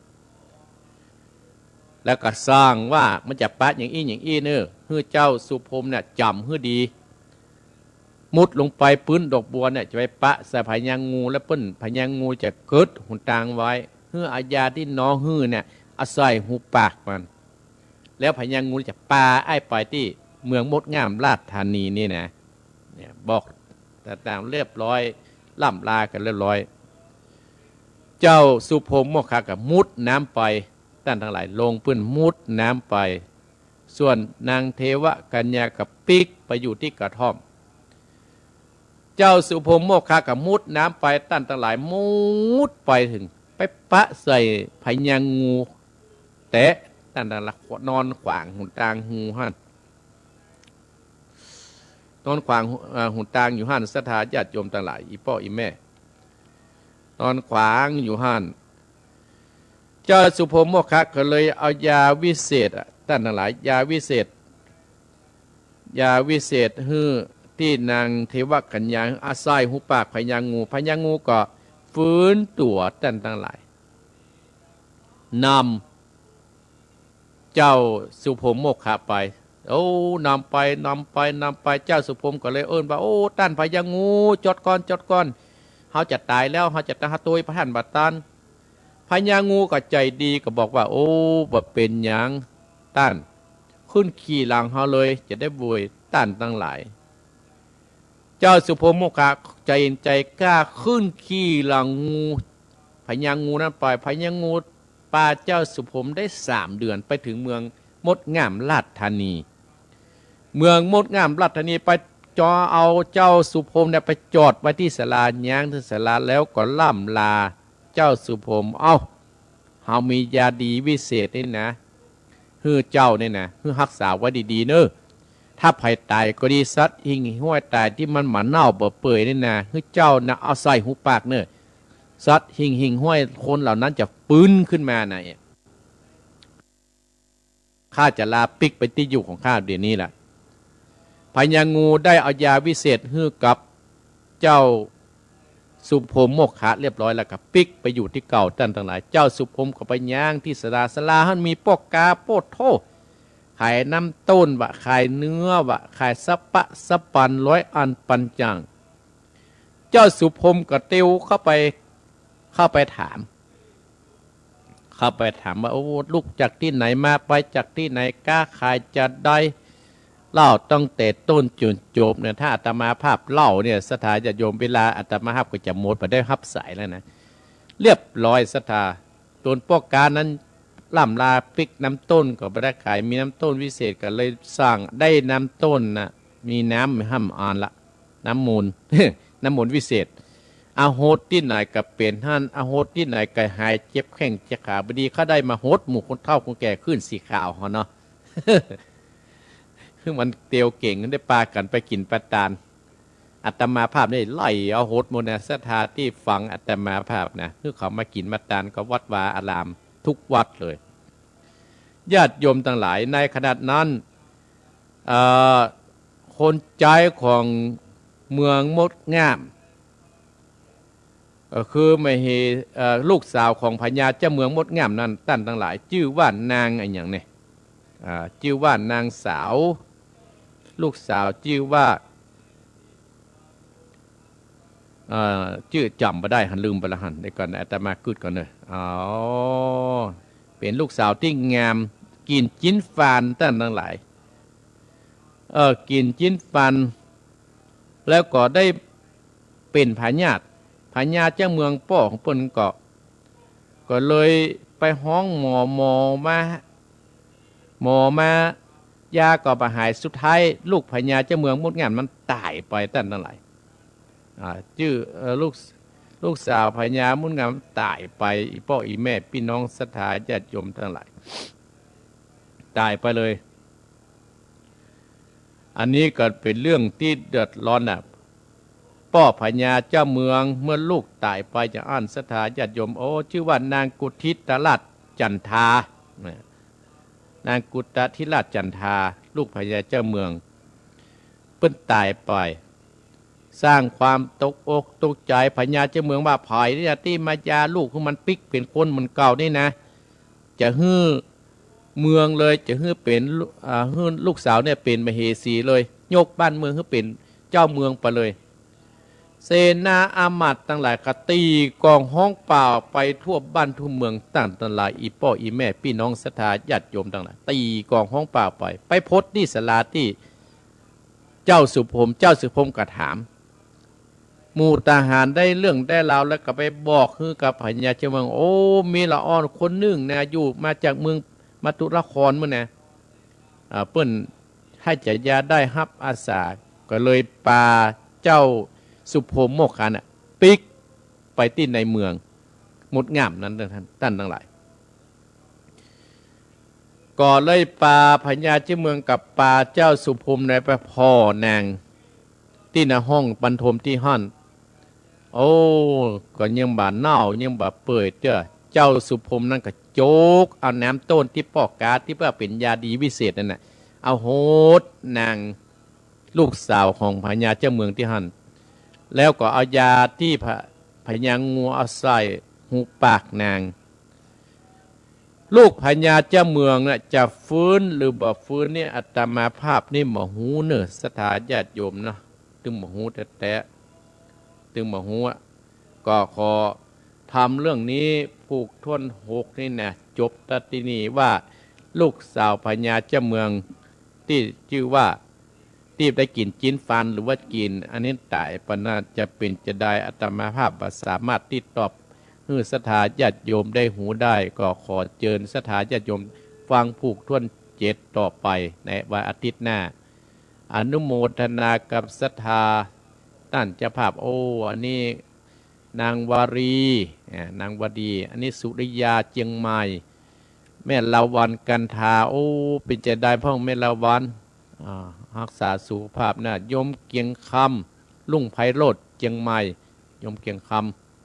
แล้วก็สร้างว่ามันจะปะอย่างอี้เนอฮื้อเจ้าสุพรมเนี่ยจำฮื้อดีมุดลงไปพื้นดอกบัวเนี่ยจะไปปะใส่พญางูและเปิ้นพญางูจะเกิดหุนตางไว้ฮื้ออายาที่น้องฮื้อเนี่ยอาศัยหูปากมันแล้วพญางูจะปาไอ้ไปที่เมืองมดงามราชธานีนี่นะเนี่ยบอกแต่ต่างเรียบร้อยล่ำลากันเรียบร้อยเจ้าสุพรมโมคคากับมุดน้ำไปท่านทั้งหลายลงพื้นมุดน้ำไปส่วนนางเทวกัญญากับปิกไปอยู่ที่กระท่อมเจ้าสุพรมโมคคากับมุดน้ำไปท่านทั้งหลายมุดไปถึงไปปะใส่พญางูแต่ท่านทั้งหลายนอนขวางหุนตางหูหันนอนขวางหุนตางอยู่หันสถาญาติโยมทั้งหลายอีพ่ออีแม่นอนขวางอยู่หันเจ้าสุพรมโมคคะก็เลยเอายาวิเศษท่านทั้งหลายยาวิเศษฮื้อที่นางเทวกัญญาอาศัยหูปากพญางูก็ฟื้นตัวท่านทั้งหลายนำเจ้าสุพรมโมคคะไปโอ้นำไปเจ้าสุพรมก็เลยเอิ้นว่าโอ้ท่านพญางูจดก่อนเขาจะตายแล้วเขาจะตายตัวพระท่านบัดตันพญางูก็ใจดีก็บอกว่าโอ้บ่เป็นหยังต้านขึ้นขี่หลังเขาเลยจะได้บวยต้านทั้งหลายเจ้าสุพรมโมคคะใจกล้าขึ้นขี่หลังงูพญางูนั้นไปพญางูปาเจ้าสุพรมได้3 เดือนไปถึงเมืองมดงามราชธานีเมืองมดงามราชธานีไปจอเอาเจ้าสุพรมเนี่ยไปจอดไว้ที่ศาลาย่างที่ศาลาแล้วก็ล่ำลาเจ้าสุพรมเฮามียาดีวิเศษนี่นะฮือเจ้านี่นะฮือรักษาไว้ดีๆเนอะถ้าภัยตายก็ดีสัตว์หิงห้วยตายที่มันหมาเน่าเปื่อยนี่นะฮือเจ้านะเอาใส่หูปากเนอะสัตว์หิงห้วยคนเหล่านั้นจะปื้นขึ้นมานะข้าจะลาปิกไปที่อยู่ของข้าเดี๋ยวนี้แหละพญางูได้เอายาวิเศษฮื้อกับเจ้าสุพรมโมคคะเรียบร้อยแล้วกับปิกไปอยู่ที่เก่าท่านทั้งหลายเจ้าสุพรมก็ไปย่างที่ศาลาท่านมีปอกกาโปดโทขายน้ำต้นวะขายเนื้อวะขายสะปะสะปัน100 อันปันจังเจ้าสุพรมก็เตียวเข้าไปถามว่าโอ้ลูกจากที่ไหนมาไปจากที่ไหนกล้าขายจะได้เล่าตั้งแต่ต้นจนจบเนี่ยถ้าอาตมาภาพเล่าเนี่ยสถาญาติโยมเวลาอาตมาภาพก็จะหมดไปได้ฮับสายแล้วนะเรียบร้อยสถาต้นปอกการนั้นล่ำลาปิกน้ำต้นก็ไปได้ขายมีน้ำต้นวิเศษก็เลยสั่งได้น้ำต้นนะมีน้ำห้ำอ่านละน้ำมูล น้ำมูลวิเศษอาโหดที่ไหนกับเปลี่ยนท่านอาโหดที่ไหนก็หายเจ็บแข้งเจ็บขาบดีเขาได้มาโหดหมู่คนเฒ่าคนแก่ขึ้นสีขาวเนาะ คือมันเตียวเก่งได้ปากันไปกินปลาตาลอาตมาภาพได้ไล่เอาโหดโมนาสถาที่ฟังอาตมาภาพนะคือเขามากินปลาตาลก็วัดวาอารามทุกวัดเลยญาติโยมทั้งหลายในขณะนั้นคนใจของเมืองมดงามคือไม่เฮลูกสาวของพญาเจ้าเมืองมดงามนั้นท่านทั้งหลายชื่อว่านางอะไรอย่างเนี่ยชื่อว่านางสาวลูกสาวชื่อว่าชื่อจำไม่ได้หันลืมไปละหันได้ก่อนอาตมากึดก่อนเลยเป็นลูกสาวที่งามกินจิ้นฟันท่านทั้งหลายกินจิ้นฟันแล้วก็ได้เป็นพญาเจ้าเมืองป้อของเปิ้นก็เลยไปห้องหมอมายาก็ประหายสุดท้ายลูกพญาเจ้าเมืองมดงามมันตายไปท่านทั้งหลายชื่อลูกสาวพญามดงามตายไปอีพ่ออีแม่พี่น้องศรัทธาญาติโยมทั้งหลายตายไปเลยอันนี้ก็เป็นเรื่องที่เดือดร้อนนะพ่อพญาเจ้าเมืองเมื่อลูกตายไปจะอ่านศรัทธาญาติโยมโอ้ชื่อว่านางกุทิตรัตน์ จันทานางกุตทิราชจันทาลูกพญาเจ้าเมืองเปิ้นตายไปสร้างความตกอกตกใจพญาเจ้าเมืองว่าภายเนี่ยที่มายาลูกของมันปิกเป็นคนมันเก่านี่นะจะฮื้อเมืองเลยจะฮื้อเป็นฮื้อลูกสาวเนี่ยเป็นมเหสีเลยยกบ้านเมืองให้เป็นเจ้าเมืองไปเลยเสนาอามาตย์ทั้งหลายก็ตีกองห้องเปล่าไปทั่วบ้านทั่วเมืองต่างทั้งหลายอีพ่ออีแม่พี่น้องศรัทธาญาติโยมทั้งหลายตีกองห้องเปล่าไปพดที่ศาลาที่เจ้าสุพรมก็ถามหมู่ทหารได้เรื่องได้ราวแล้วก็ไปบอกคือกับพญาเจ้าเมืองโอ้มีละอ่อนคนหนึ่งนะอยู่มาจากเมืองมัทุรครมื้อนะเปิ้นให้จะยาได้ฮับอาสาก็เลยปาเจ้าสุพรมโมกขันปิกไปที่ในเมืองหมดงามนั้นท่านทั้งหลายก่อเลยปาพญาเจ้าเมืองกับปาเจ้าสุพรมในไปพ่อนางที่ในห้องบรรทมที่ห้อนโอ้ก็ยังบาเน่ายังบาเปิดเจ้าสุพรมนั่นก็โจกเอาน้ำต้นที่ปอกกาที่เพื่อเป็นยาดีวิเศษนั่นน่ะเอาโหดนางลูกสาวของพญาเจ้าเมืองที่หันแล้วก็เอายาที่พญางูเอาใส่หูปากนางลูกพญาเจ้าเมืองน่ะจะฟื้นหรือบ่ฟื้นเนี่ยอัตมาภาพนี่หมอหูเนอสถาญาติโยมเนาะตึงหมอหูแต่ตึงหมอหูก็ขอทำเรื่องนี้ผูกท่วนหกนี่นะจบตัดที่นี่ว่าลูกสาวพญาเจ้าเมืองที่ชื่อว่าที่ได้กินจิ้นฟันหรือว่ากินอันนี้ตายปนาจะเป็นจะได้อัตมาภาพสามารถติดตอบให้ศรัทธาญาติโยมได้หูได้ก็ขอเชิญศรัทธาญาติโยมฟังผูกท่วน7ต่อไปในวันอาทิตย์หน้าอนุโมทนากับศรัทธาท่านเจ้าภาพโอ้อันนี้นางวารีนางวดีอันนี้สุริยาเจียงใหม่แม่ลาวันกันทาโอ้เป็นจะได้พ่อแม่ลาวันรักษาสุขภาพนะยมเกียงคำลุงไพโรธเจียงใหม่ยมเกียงค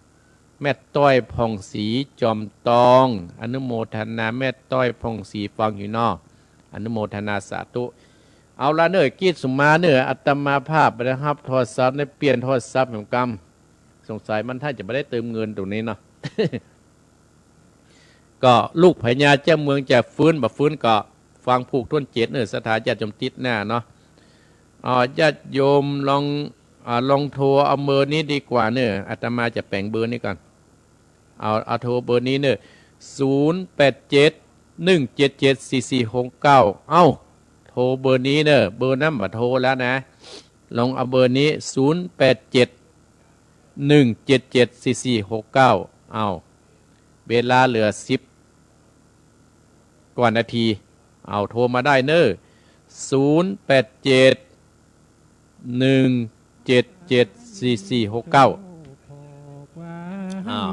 ำแม่ต้อยผ่องศรีจอมตองอนุโมทนาแม่ต้อยผ่องศรีฟังอยู่นอกอนุโมทนาสาธุเอาละเนอกีดสุมาเนออัตมาภาพนะครับโทรศัพท์ในเปลี่ยนโทรศัพท์เหมือนกันสงสัยมันท่านจะไม่ได้เติมเงินตรงนี้เนาะ ก็ลูกพญาเจ้าเมืองจะฟื้นฟื้นก็ฟังผูกท่วน7เนอสถาญาติโยมติดหน้าเนาะญาติโยมลองโทรเอาเบอร์นี้ดีกว่าเนออาตมาจะแปลงเบอร์นี้ก่อนเอาโทรเบอร์นี้เนอ0871774469เอ้าโทรเบอร์นี้เนอเบอร์นั้นมาโทรแล้วนะลองเอาเบอร์นี้0871774469เอาเวลาเหลือ10กว่านาทีเอาโทรมาได้เนอ0871774469อ้าว